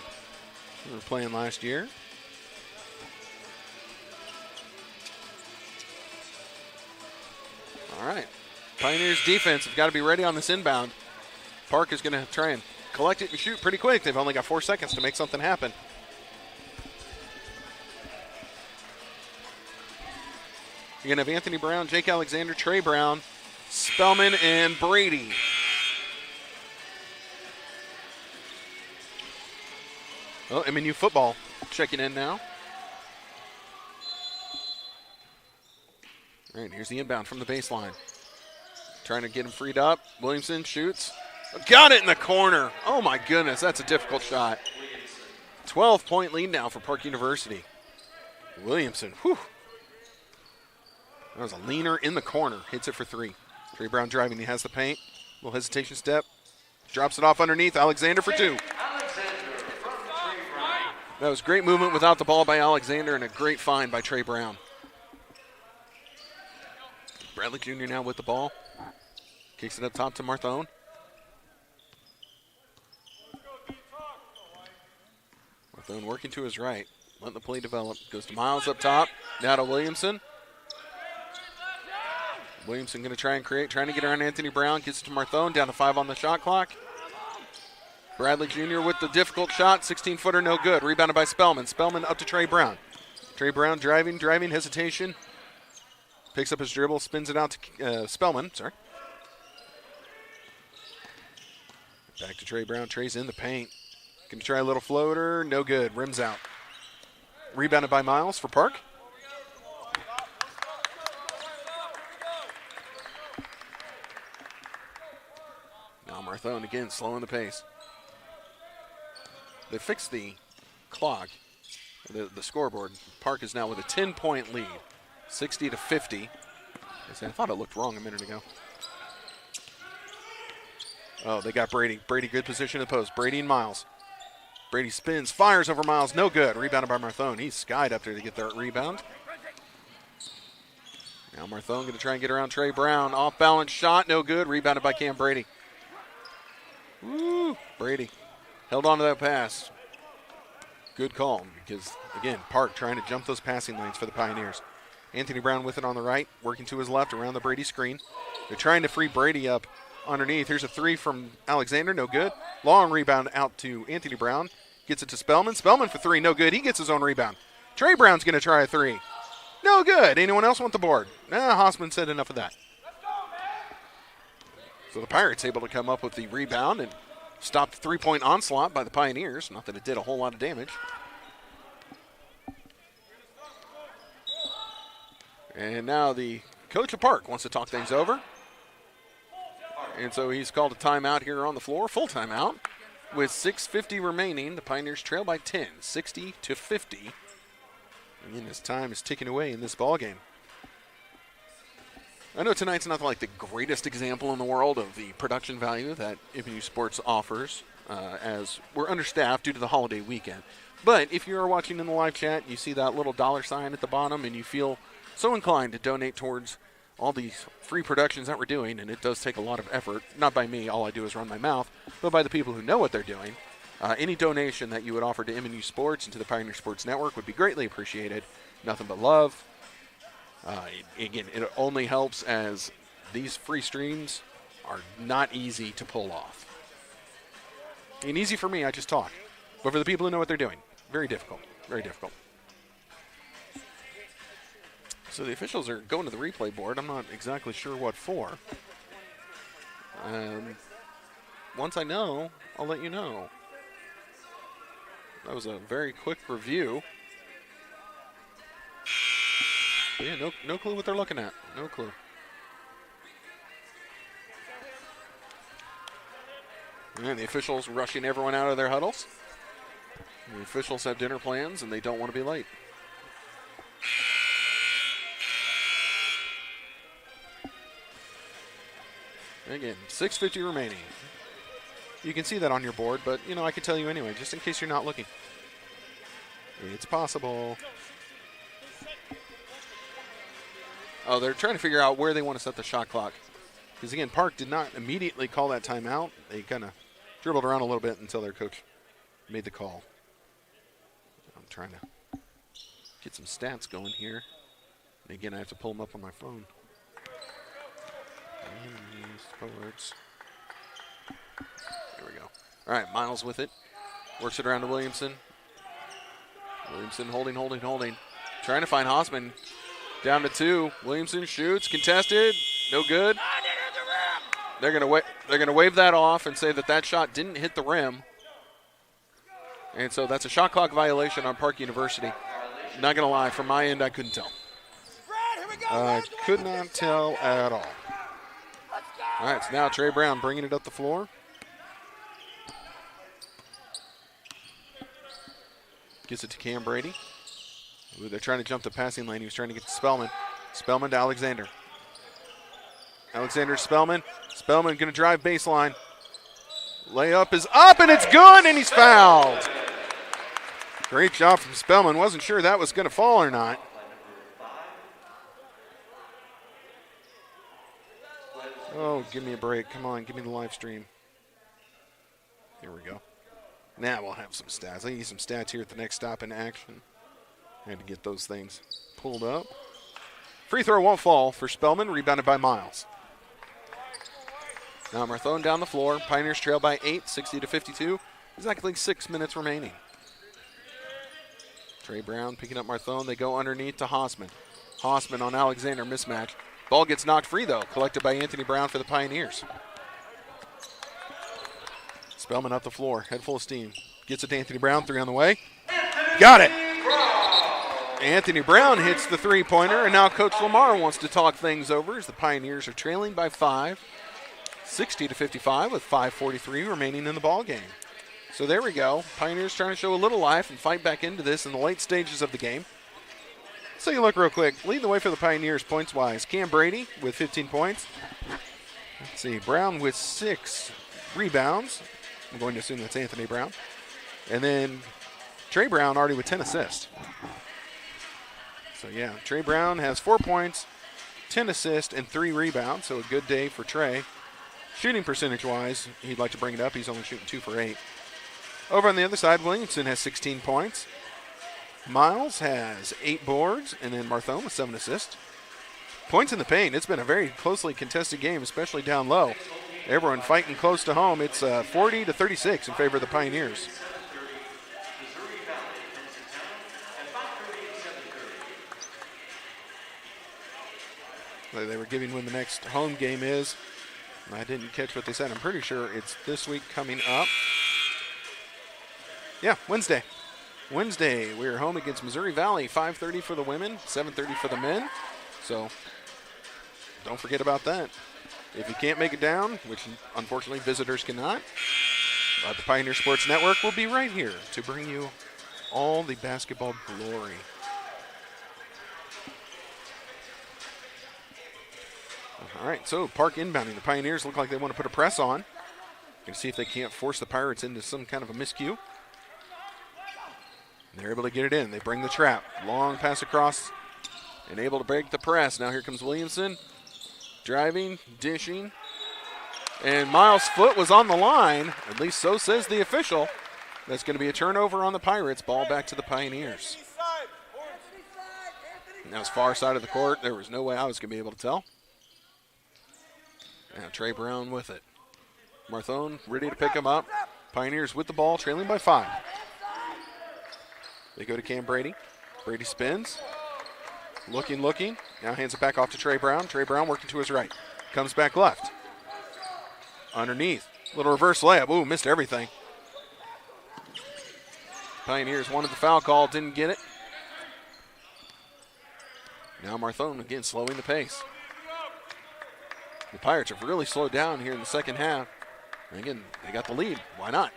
We were playing last year. All right. Pioneers defense have got to be ready on this inbound. Park is going to try and collect it and shoot pretty quick. They've only got 4 seconds to make something happen. You're going to have Anthony Brown, Jake Alexander, Trey Brown, Spellman, and Brady. Well, MNU football checking in now. All right, here's the inbound from the baseline. Trying to get him freed up. Williamson shoots. Got it in the corner. Oh, my goodness. That's a difficult shot. 12-point lead now for Park University. Williamson, whew. That was a leaner in the corner. Hits it for 3. Trey Brown driving. He has the paint. Little hesitation step. Drops it off underneath. Alexander for 2. That was great movement without the ball by Alexander and a great find by Trey Brown. Bradley Jr. now with the ball. Kicks it up top to Marthone. Marthone working to his right. Letting the play develop. Goes to Miles up top. Now to Williamson. Williamson going to try and create. Trying to get around Anthony Brown. Gets it to Marthone. Down to 5 on the shot clock. Bradley Jr. with the difficult shot. 16-footer, no good. Rebounded by Spellman. Spellman up to Trey Brown. Trey Brown driving, hesitation. Picks up his dribble, spins it out to Spellman. Sorry. Back to Trey Brown. Trey's in the paint. Going to try a little floater. No good. Rims out. Rebounded by Miles for Park. Now Marthone again slowing the pace. They fixed the clock, the scoreboard. Park is now with a 10-point lead, 60-50. I thought it looked wrong a minute ago. Oh, they got Brady. Brady, good position in the post. Brady and Miles. Brady spins, fires over Miles, no good. Rebounded by Marthone. He's skied up there to get that rebound. Now Marthone going to try and get around Trey Brown. Off-balance shot, no good. Rebounded by Cam Brady. Woo, Brady. Held on to that pass. Good call because, again, Park trying to jump those passing lanes for the Pioneers. Anthony Brown with it on the right, working to his left around the Brady screen. They're trying to free Brady up underneath. Here's a 3 from Alexander, no good. Long rebound out to Anthony Brown. Gets it to Spellman. Spellman for 3, no good. He gets his own rebound. Trey Brown's going to try a 3. No good. Anyone else want the board? Nah, Hossman said enough of that. So the Pirates able to come up with the rebound and stop the 3-point onslaught by the Pioneers. Not that it did a whole lot of damage. And now the coach of Park wants to talk things over. And so he's called a timeout here on the floor, full timeout. With 6:50 remaining, the Pioneers trail by 10, 60-50. Again, his time is ticking away in this ballgame. I know tonight's not like the greatest example in the world of the production value that MNU Sports offers, as we're understaffed due to the holiday weekend. But if you are watching in the live chat, you see that little $ at the bottom, and you feel so inclined to donate towards all these free productions that we're doing, and it does take a lot of effort, not by me, all I do is run my mouth, but by the people who know what they're doing. Any donation that you would offer to MNU Sports and to the Pioneer Sports Network would be greatly appreciated. Nothing but love. Again, it only helps as these free streams are not easy to pull off. And easy for me, I just talk. But for the people who know what they're doing, very difficult, very difficult. So the officials are going to the replay board. I'm not exactly sure what for. Once I know, I'll let you know. That was a very quick review. But yeah, no clue what they're looking at. No clue. And the officials rushing everyone out of their huddles. The officials have dinner plans, and they don't want to be late. Again, 6:50 remaining. You can see that on your board, but, I can tell you anyway, just in case you're not looking. It's possible. Oh, they're trying to figure out where they want to set the shot clock. Because, again, Park did not immediately call that timeout. They kind of dribbled around a little bit until their coach made the call. I'm trying to get some stats going here. And again, I have to pull them up on my phone. Forwards. There we go. All right, Miles with it. Works it around to Williamson. Williamson holding. Trying to find Hausman. Down to 2. Williamson shoots, contested, no good. They're gonna wave that off and say that shot didn't hit the rim. And so that's a shot clock violation on Park University. Not gonna lie, from my end, I couldn't tell. I could not tell at all. All right, so now Trey Brown bringing it up the floor. Gets it to Cam Brady. Ooh, they're trying to jump the passing lane. He was trying to get to Spellman. Spellman to Alexander. Alexander Spellman. Spellman going to drive baseline. Layup is up, and it's good, and he's fouled. Great job from Spellman. Wasn't sure that was going to fall or not. Oh, give me a break. Come on, give me the live stream. Here we go. Now we'll have some stats. I need some stats here at the next stop in action. I had to get those things pulled up. Free throw won't fall for Spellman, rebounded by Miles. Now Marthone down the floor. Pioneers trail by 8, 60-52. Exactly 6 minutes remaining. Trey Brown picking up Marthone. They go underneath to Hausman. Hausman on Alexander, mismatch. Ball gets knocked free, though, collected by Anthony Brown for the Pioneers. Spellman up the floor, head full of steam. Gets it to Anthony Brown, 3 on the way. Got it! Anthony Brown hits the three-pointer, and now Coach Lamar wants to talk things over as the Pioneers are trailing by 5, 60-55 with 5:43 remaining in the ball game. So there we go. Pioneers trying to show a little life and fight back into this in the late stages of the game. Let's take a look real quick. Leading the way for the Pioneers points-wise. Cam Brady with 15 points. Let's see, Brown with 6 rebounds. I'm going to assume that's Anthony Brown. And then Trey Brown already with 10 assists. So, yeah, Trey Brown has 4 points, 10 assists, and 3 rebounds. So a good day for Trey. Shooting percentage-wise, he'd like to bring it up. He's only shooting 2 for 8. Over on the other side, Williamson has 16 points. Miles has 8 boards, and then Marthone with 7 assists. Points in the paint. It's been a very closely contested game, especially down low. Everyone fighting close to home. It's 40-36 in favor of the Pioneers. They were giving when the next home game is. I didn't catch what they said. I'm pretty sure it's this week coming up. Yeah, Wednesday. Wednesday, we're home against Missouri Valley, 5:30 for the women, 7:30 for the men. So don't forget about that. If you can't make it down, which unfortunately visitors cannot, the Pioneer Sports Network will be right here to bring you all the basketball glory. All right, so Park inbounding. The Pioneers look like they want to put a press on. Going to see if they can't force the Pirates into some kind of a miscue. They're able to get it in. They bring the trap. Long pass across and able to break the press. Now here comes Williamson. Driving, dishing. And Miles' foot was on the line. At least so says the official. That's going to be a turnover on the Pirates. Ball back to the Pioneers. Now it's far side of the court. There was no way I was going to be able to tell. Now Trey Brown with it. Marthone ready to pick him up. Pioneers with the ball, trailing by 5. They go to Cam Brady. Brady spins. Looking. Now hands it back off to Trey Brown. Trey Brown working to his right. Comes back left. Underneath. Little reverse layup. Ooh, missed everything. Pioneers wanted the foul call, didn't get it. Now Marthone again slowing the pace. The Pirates have really slowed down here in the second half. And again, they got the lead. Why not?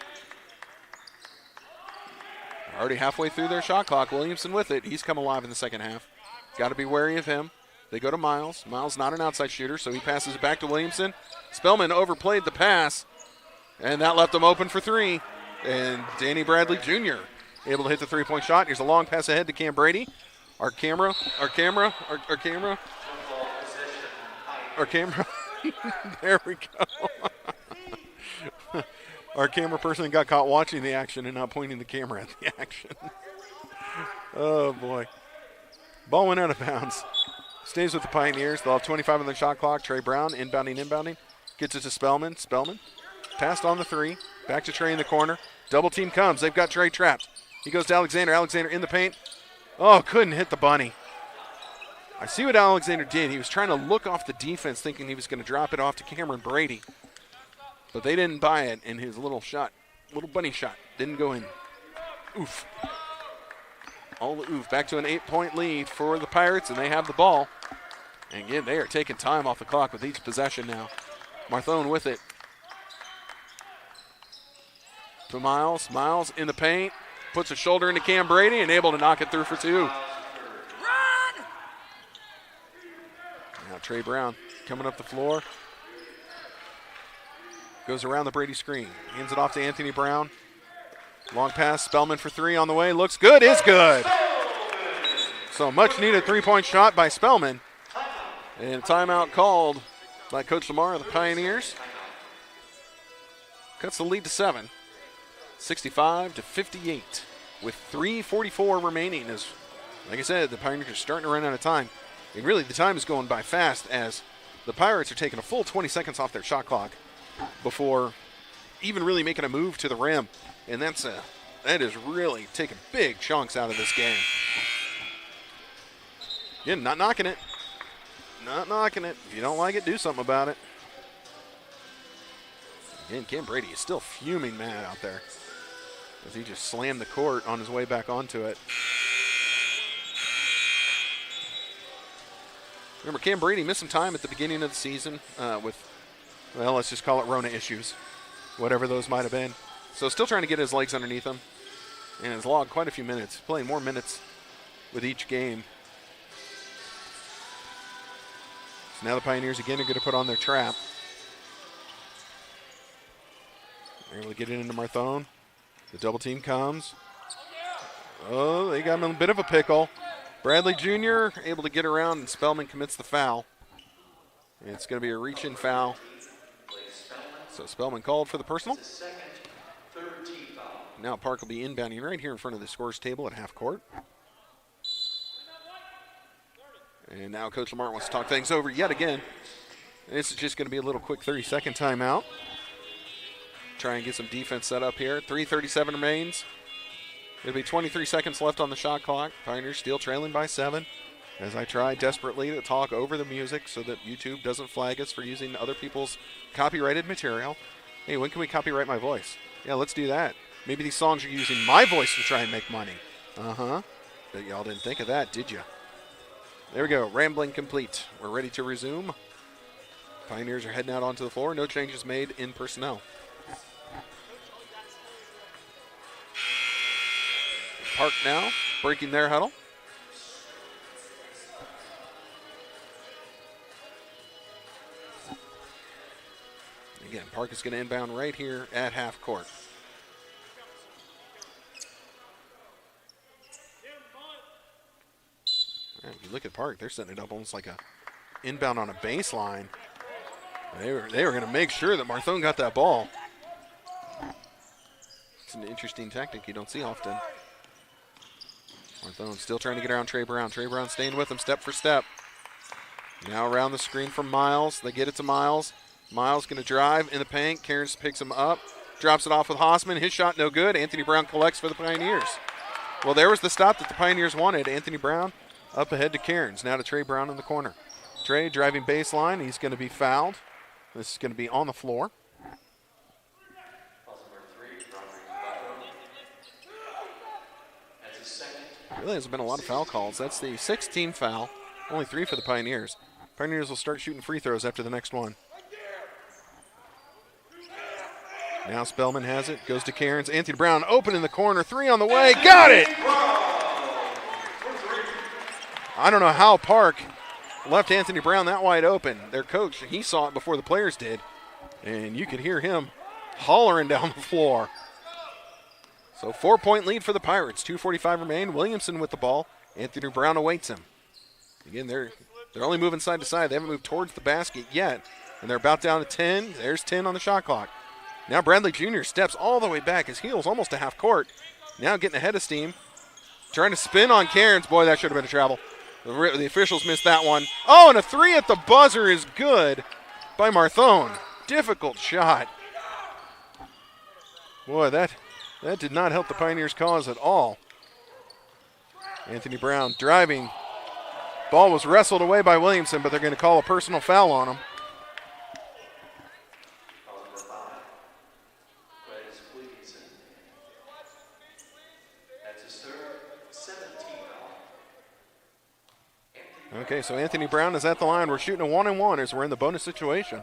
They're already halfway through their shot clock. Williamson with it. He's come alive in the second half. Got to be wary of him. They go to Miles. Miles not an outside shooter, so he passes it back to Williamson. Spellman overplayed the pass, and that left him open for 3. And Danny Bradley Jr. able to hit the three-point shot. Here's a long pass ahead to Cam Brady. Our camera. There we go. our camera person got caught watching the action and not pointing the camera at the action. Oh, boy. Ball went out of bounds. Stays with the Pioneers. They'll have 25 on the shot clock. Trey Brown inbounding. Gets it to Spellman. Spellman passed on the three. Back to Trey in the corner. Double team comes. They've got Trey trapped. He goes to Alexander. Alexander in the paint. Oh, couldn't hit the bunny. I see what Alexander did. He was trying to look off the defense thinking he was going to drop it off to Cameron Brady. But they didn't buy it, and his little bunny shot, didn't go in. Oof. All the oof. Back to an 8-point lead for the Pirates, and they have the ball. And again, they are taking time off the clock with each possession now. Marthone with it. To Miles. Miles in the paint. Puts a shoulder into Cam Brady and able to knock it through for two. Run! Now Trey Brown coming up the floor. Goes around the Brady screen. Hands it off to Anthony Brown. Long pass. Spellman for three on the way. Looks good. Is good. So much needed 3-point shot by Spellman. And timeout called by Coach Lamar of the Pioneers. Cuts the lead to 7. 65-58 with 3:44 remaining. As, like I said, the Pioneers are starting to run out of time. And really, the time is going by fast as the Pirates are taking a full 20 seconds off their shot clock before even really making a move to the rim. And that is really taking big chunks out of this game. Again, not knocking it. Not knocking it. If you don't like it, do something about it. Again, Cam Brady is still fuming mad out there as he just slammed the court on his way back onto it. Remember, Cam Brady missed some time at the beginning of the season with, well, let's just call it Rona issues, whatever those might have been. So still trying to get his legs underneath him, and has logged quite a few minutes, playing more minutes with each game. So now the Pioneers again are going to put on their trap. They're able to get it into Marthone. The double team comes. Oh, they got him in a bit of a pickle. Bradley Jr. able to get around, and Spellman commits the foul. And it's going to be a reach-in foul. So Spellman called for the personal. Now Park will be inbounding right here in front of the scores table at half court. And now Coach Lamar wants to talk things over yet again. This is just going to be a little quick 30-second timeout. Try and get some defense set up here. 3:37 remains. It'll be 23 seconds left on the shot clock. Pioneers still trailing by 7. As I try desperately to talk over the music so that YouTube doesn't flag us for using other people's copyrighted material. Hey, when can we copyright my voice? Yeah, let's do that. Maybe these songs are using my voice to try and make money. Uh-huh. But y'all didn't think of that, did you? There we go. Rambling complete. We're ready to resume. Pioneers are heading out onto the floor. No changes made in personnel. Park now breaking their huddle. Again, Park is going to inbound right here at half court. Right, if you look at Park, they're setting it up almost like a inbound on a baseline. They were going to make sure that Marthone got that ball. It's an interesting tactic you don't see often. Marthone still trying to get around Trey Brown. Trey Brown staying with him step for step. Now around the screen from Miles. They get it to Miles. Miles going to drive in the paint. Cairns picks him up. Drops it off with Hausman. His shot no good. Anthony Brown collects for the Pioneers. Well, there was the stop that the Pioneers wanted. Anthony Brown up ahead to Cairns. Now to Trey Brown in the corner. Trey driving baseline. He's going to be fouled. This is going to be on the floor. Really hasn't been a lot of foul calls. That's the 6th team foul. Only 3 for the Pioneers. Pioneers will start shooting free throws after the next one. Now Spellman has it. Goes to Cairns. Anthony Brown open in the corner. 3 on the way. Got it! I don't know how Park left Anthony Brown that wide open. Their coach, he saw it before the players did. And you could hear him hollering down the floor. So 4-point lead for the Pirates. 2:45 remain. Williamson with the ball. Anthony Brown awaits him. Again, they're only moving side to side. They haven't moved towards the basket yet. And they're about down to 10. There's 10 on the shot clock. Now Bradley Jr. steps all the way back. His heel's almost to half court. Now getting ahead of steam. Trying to spin on Cairns. Boy, that should have been a travel. The officials missed that one. Oh, and a three at the buzzer is good by Marthone. Difficult shot. Boy, that did not help the Pioneers' cause at all. Anthony Brown driving. Ball was wrestled away by Williamson, but they're going to call a personal foul on him. Okay, so Anthony Brown is at the line. We're shooting a 1-and-1 as we're in the bonus situation.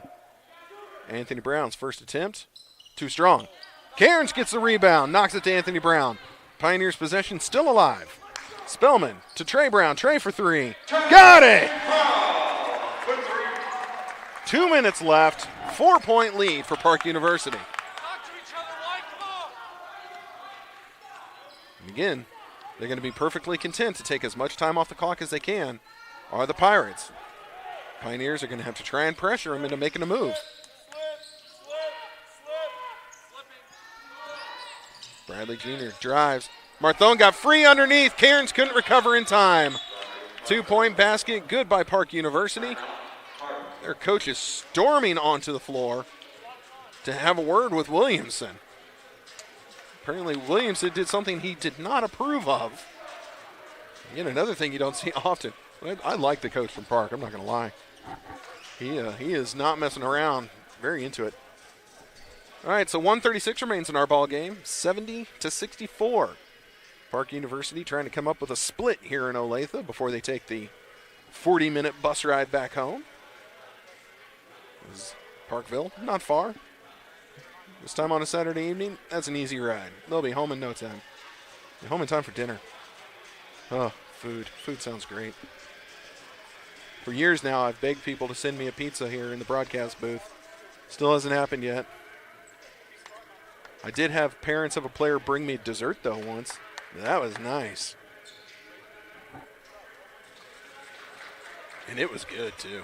Anthony Brown's first attempt, too strong. Cairns gets the rebound, knocks it to Anthony Brown. Pioneers' possession still alive. Spellman to Trey Brown. Trey for three. Got it! 2 minutes left. 4-point lead for Park University. And again, they're going to be perfectly content to take as much time off the clock as they can. Are the Pirates. Pioneers are going to have to try and pressure him into making a move. Bradley Jr. drives. Marthone got free underneath. Cairns couldn't recover in time. 2-point basket, good by Park University. Their coach is storming onto the floor to have a word with Williamson. Apparently Williamson did something he did not approve of. Again, another thing you don't see often. I like the coach from Park, I'm not going to lie. He is not messing around. Very into it. All right, so 1:36 remains in our ball game. 70-64. Park University trying to come up with a split here in Olathe before they take the 40-minute bus ride back home. This is Parkville, not far. This time on a Saturday evening, that's an easy ride. They'll be home in no time. Be home in time for dinner. Oh, food. Food sounds great. For years now, I've begged people to send me a pizza here in the broadcast booth. Still hasn't happened yet. I did have parents of a player bring me dessert, though, once. That was nice. And it was good, too.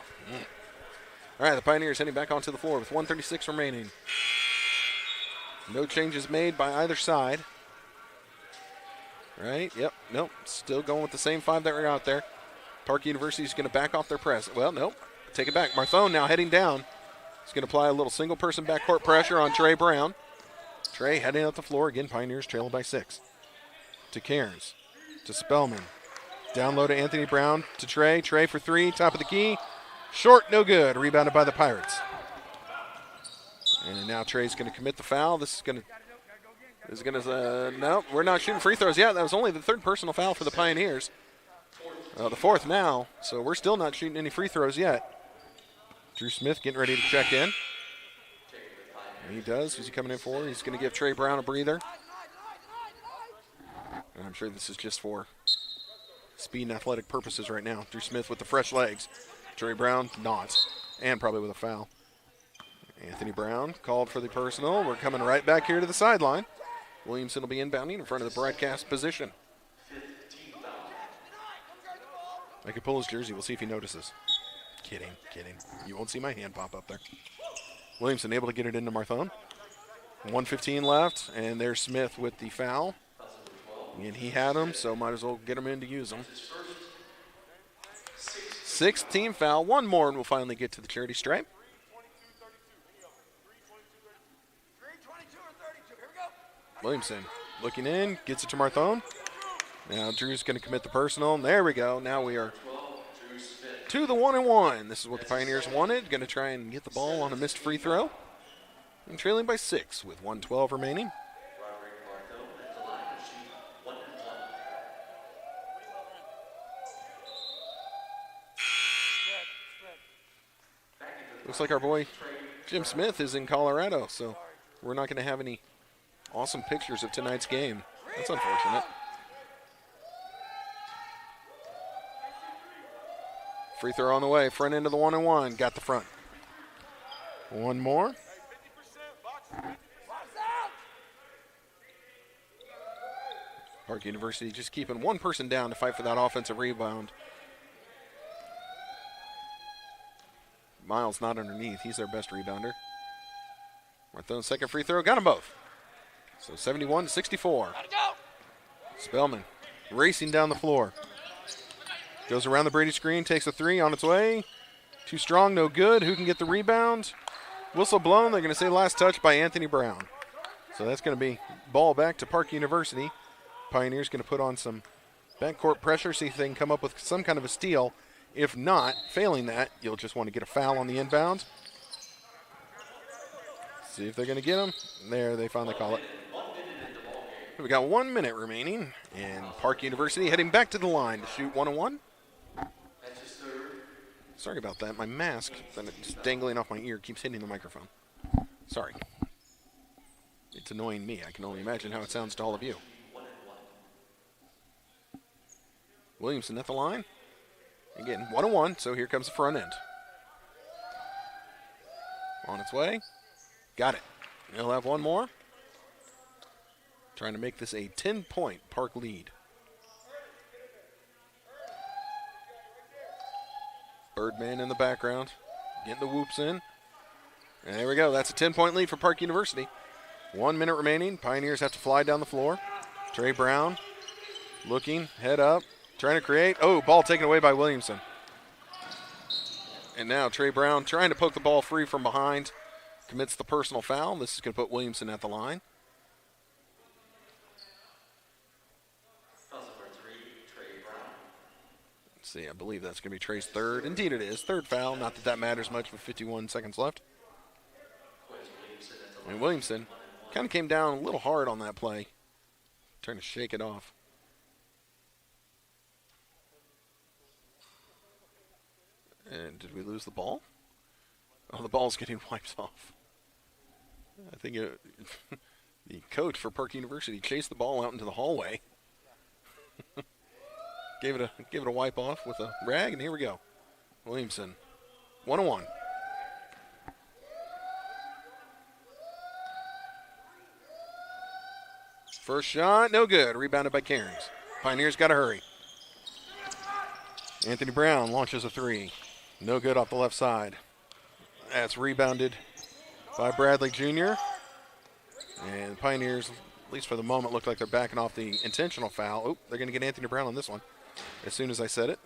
All right, the Pioneers heading back onto the floor with 1:36 remaining. No changes made by either side. Right, yep, nope. Still going with the same five that were out there. Park University is going to back off their press. Well, nope. Take it back. Marthone now heading down. He's going to apply a little single-person backcourt pressure on Trey Brown. Trey heading up the floor. Again, Pioneers trailing by 6. To Cairns. To Spellman. Down low to Anthony Brown. To Trey. Trey for three. Top of the key. Short, no good. Rebounded by the Pirates. And now Trey's going to commit the foul. This is going to, no, we're not shooting free throws yet. That was only the third personal foul for the Pioneers. The fourth now, so we're still not shooting any free throws yet. Drew Smith getting ready to check in. And he does. Who's he coming in for? He's going to give Trey Brown a breather. And I'm sure this is just for speed and athletic purposes right now. Drew Smith with the fresh legs. Trey Brown not. And probably with a foul. Anthony Brown called for the personal. We're coming right back here to the sideline. Williamson will be inbounding in front of the broadcast position. I could pull his jersey. We'll see if he notices. Kidding. You won't see my hand pop up there. Williamson able to get it into Marthone. 1:15 left, and there's Smith with the foul. And he had him, so might as well get him in to use him. 6th team foul. One more, and we'll finally get to the charity stripe. Williamson looking in, gets it to Marthone. Now Drew's going to commit the personal. There we go. Now we are to the 1-and-1. This is what the Pioneers wanted. Going to try and get the ball on a missed free throw. And trailing by 6 with 1:12 remaining. Looks like our boy Jim Smith is in Colorado, so we're not going to have any awesome pictures of tonight's game. That's unfortunate. Free throw on the way. Front end of the 1-and-1. Got the front. One more. Park University just keeping one person down to fight for that offensive rebound. Miles not underneath. He's their best rebounder. Marthone's second free throw, got them both. So 71-64. Spellman racing down the floor. Goes around the Brady screen, takes a three on its way. Too strong, no good. Who can get the rebound? Whistle blown. They're going to say last touch by Anthony Brown. So that's going to be ball back to Park University. Pioneers going to put on some backcourt pressure, see if they can come up with some kind of a steal. If not, failing that, you'll just want to get a foul on the inbound. See if they're going to get them. There, they finally call it. We got 1 minute remaining, and Park University heading back to the line to shoot 1-on-1. Sorry about that. My mask that is dangling off my ear keeps hitting the microphone. Sorry. It's annoying me. I can only imagine how it sounds to all of you. Williamson at the line. Again, 1-on-1, so here comes the front end. On its way. Got it. He'll have one more. Trying to make this a 10-point Park lead. Birdman in the background. Getting the whoops in. And there we go. That's a 10-point lead for Park University. 1 minute remaining. Pioneers have to fly down the floor. Trey Brown looking, head up, trying to create. Oh, ball taken away by Williamson. And now Trey Brown trying to poke the ball free from behind. Commits the personal foul. This is going to put Williamson at the line. Let's see, I believe that's going to be Trey's third. Indeed it is. Third foul. Not that that matters much with 51 seconds left. And Williamson kind of came down a little hard on that play. Trying to shake it off. And did we lose the ball? Oh, the ball's getting wiped off. I think the coach for Park University chased the ball out into the hallway. gave it a wipe off with a rag, and here we go. Williamson, 1-on-1. First shot, no good. Rebounded by Cairns. Pioneers got to hurry. Anthony Brown launches a three. No good off the left side. That's rebounded by Bradley Jr. And Pioneers, at least for the moment, look like they're backing off the intentional foul. Oh, they're going to get Anthony Brown on this one. As soon as I said it.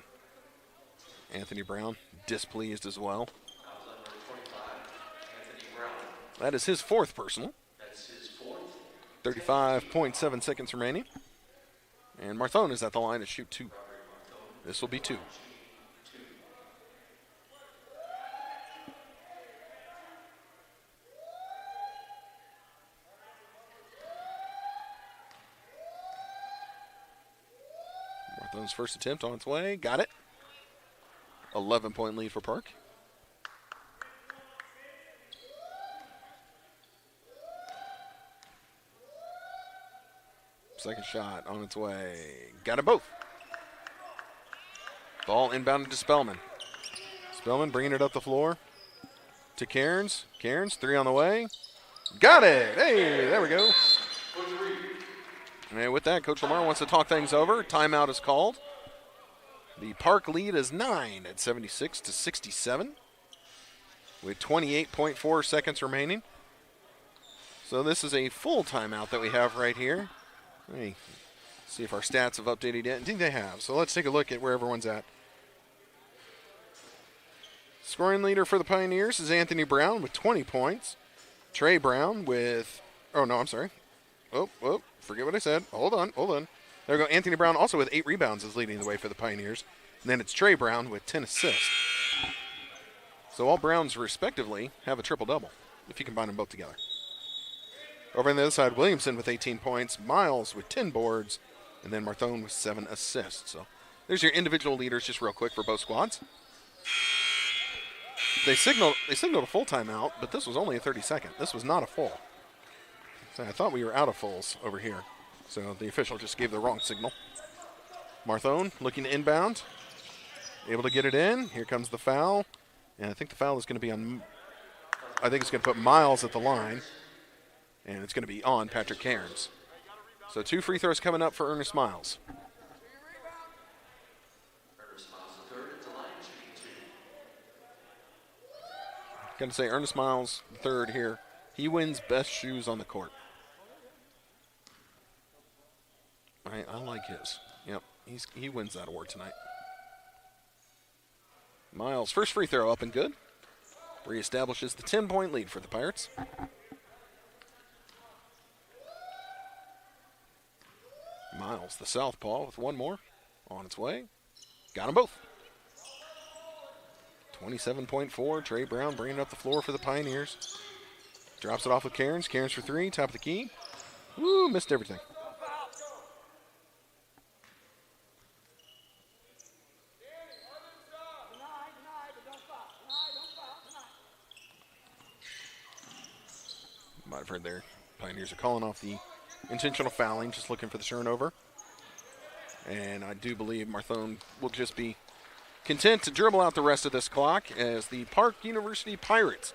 Anthony Brown displeased as well. That is his fourth personal. 35.7 seconds remaining. And Marthone is at the line to shoot two. This will be two. Marthone's first attempt on its way. Got it. 11-point lead for Park. Second shot on its way. Got it both. Ball inbounded to Spellman. Spellman bringing it up the floor to Cairns. Cairns, three on the way. Got it. Hey, there we go. And with that, Coach Lamar wants to talk things over. Timeout is called. The Park lead is 9 at 76-67 with 28.4 seconds remaining. So this is a full timeout that we have right here. Let me see if our stats have updated yet. I think they have. So let's take a look at where everyone's at. Scoring leader for the Pioneers is Anthony Brown with 20 points. Trey Brown with, forget what I said. Hold on. There we go. Anthony Brown also with 8 rebounds is leading the way for the Pioneers. And then it's Trey Brown with 10 assists. So all Browns respectively have a triple-double if you combine them both together. Over on the other side, Williamson with 18 points, Miles with 10 boards, and then Marthone with 7 assists. So there's your individual leaders just real quick for both squads. They signaled a full timeout, but this was only a 30-second. This was not a full. So I thought we were out of fulls over here. So the official just gave the wrong signal. Marthone looking to inbound. Able to get it in. Here comes the foul. And I think the foul is going to be on, I think it's going to put Miles at the line. And it's going to be on Patrick Cairns. So 2 free throws coming up for Ernest Miles. Going to say Ernest Miles, third here He wins best shoes on the court. I like his. Yep, he wins that award tonight. Miles, first free throw up and good. Reestablishes the 10-point lead for the Pirates. Miles, the southpaw, with one more on its way. Got them both. 27.4. Trey Brown bringing up the floor for the Pioneers. Drops it off with Cairns. Cairns for three, top of the key. Woo, missed everything. Might have heard there. Pioneers are calling off the intentional fouling, just looking for the turnover. And I do believe Marthone will just be content to dribble out the rest of this clock as the Park University Pirates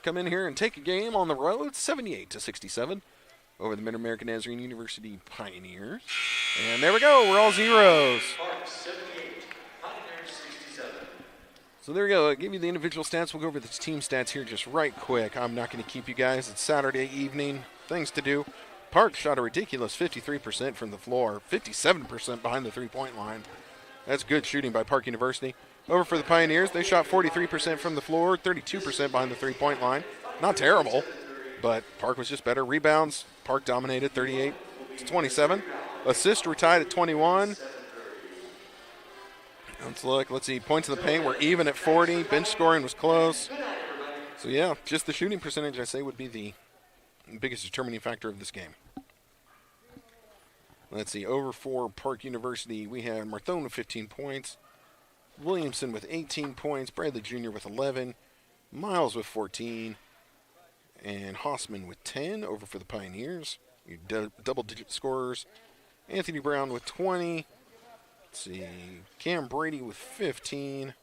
come in here and take a game on the road, 78-67, over the Mid-American Nazarene University Pioneers. And there we go. We're all zeros. Park 78, Pioneers 67. So there we go. I'll give you the individual stats. We'll go over the team stats here just right quick. I'm not going to keep you guys. It's Saturday evening. Things to do. Park shot a ridiculous 53% from the floor, 57% behind the three-point line. That's good shooting by Park University. Over for the Pioneers, they shot 43% from the floor, 32% behind the three-point line. Not terrible, but Park was just better. Rebounds, Park dominated 38-27. Assists were tied at 21. Let's look. Let's see. Points in the paint were even at 40. Bench scoring was close. So, yeah, just the shooting percentage, I say, would be the biggest determining factor of this game. Let's see. Over for Park University, we had Marthone with 15 points. Williamson with 18 points. Bradley Jr. with 11. Miles with 14. And Hossman with 10. Over for the Pioneers. Your double-digit scorers. Anthony Brown with 20. Let's see. Cam Brady with 15.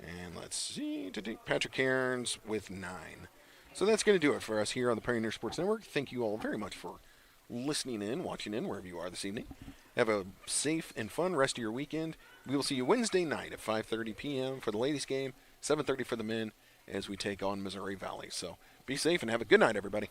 And let's see. Patrick Cairns with 9. So that's going to do it for us here on the Pioneer Sports Network. Thank you all very much for listening in, watching in, wherever you are this evening. Have a safe and fun rest of your weekend. We will see you Wednesday night at 5:30 p.m. for the ladies' game, 7:30 for the men as we take on Missouri Valley. So be safe and have a good night, everybody.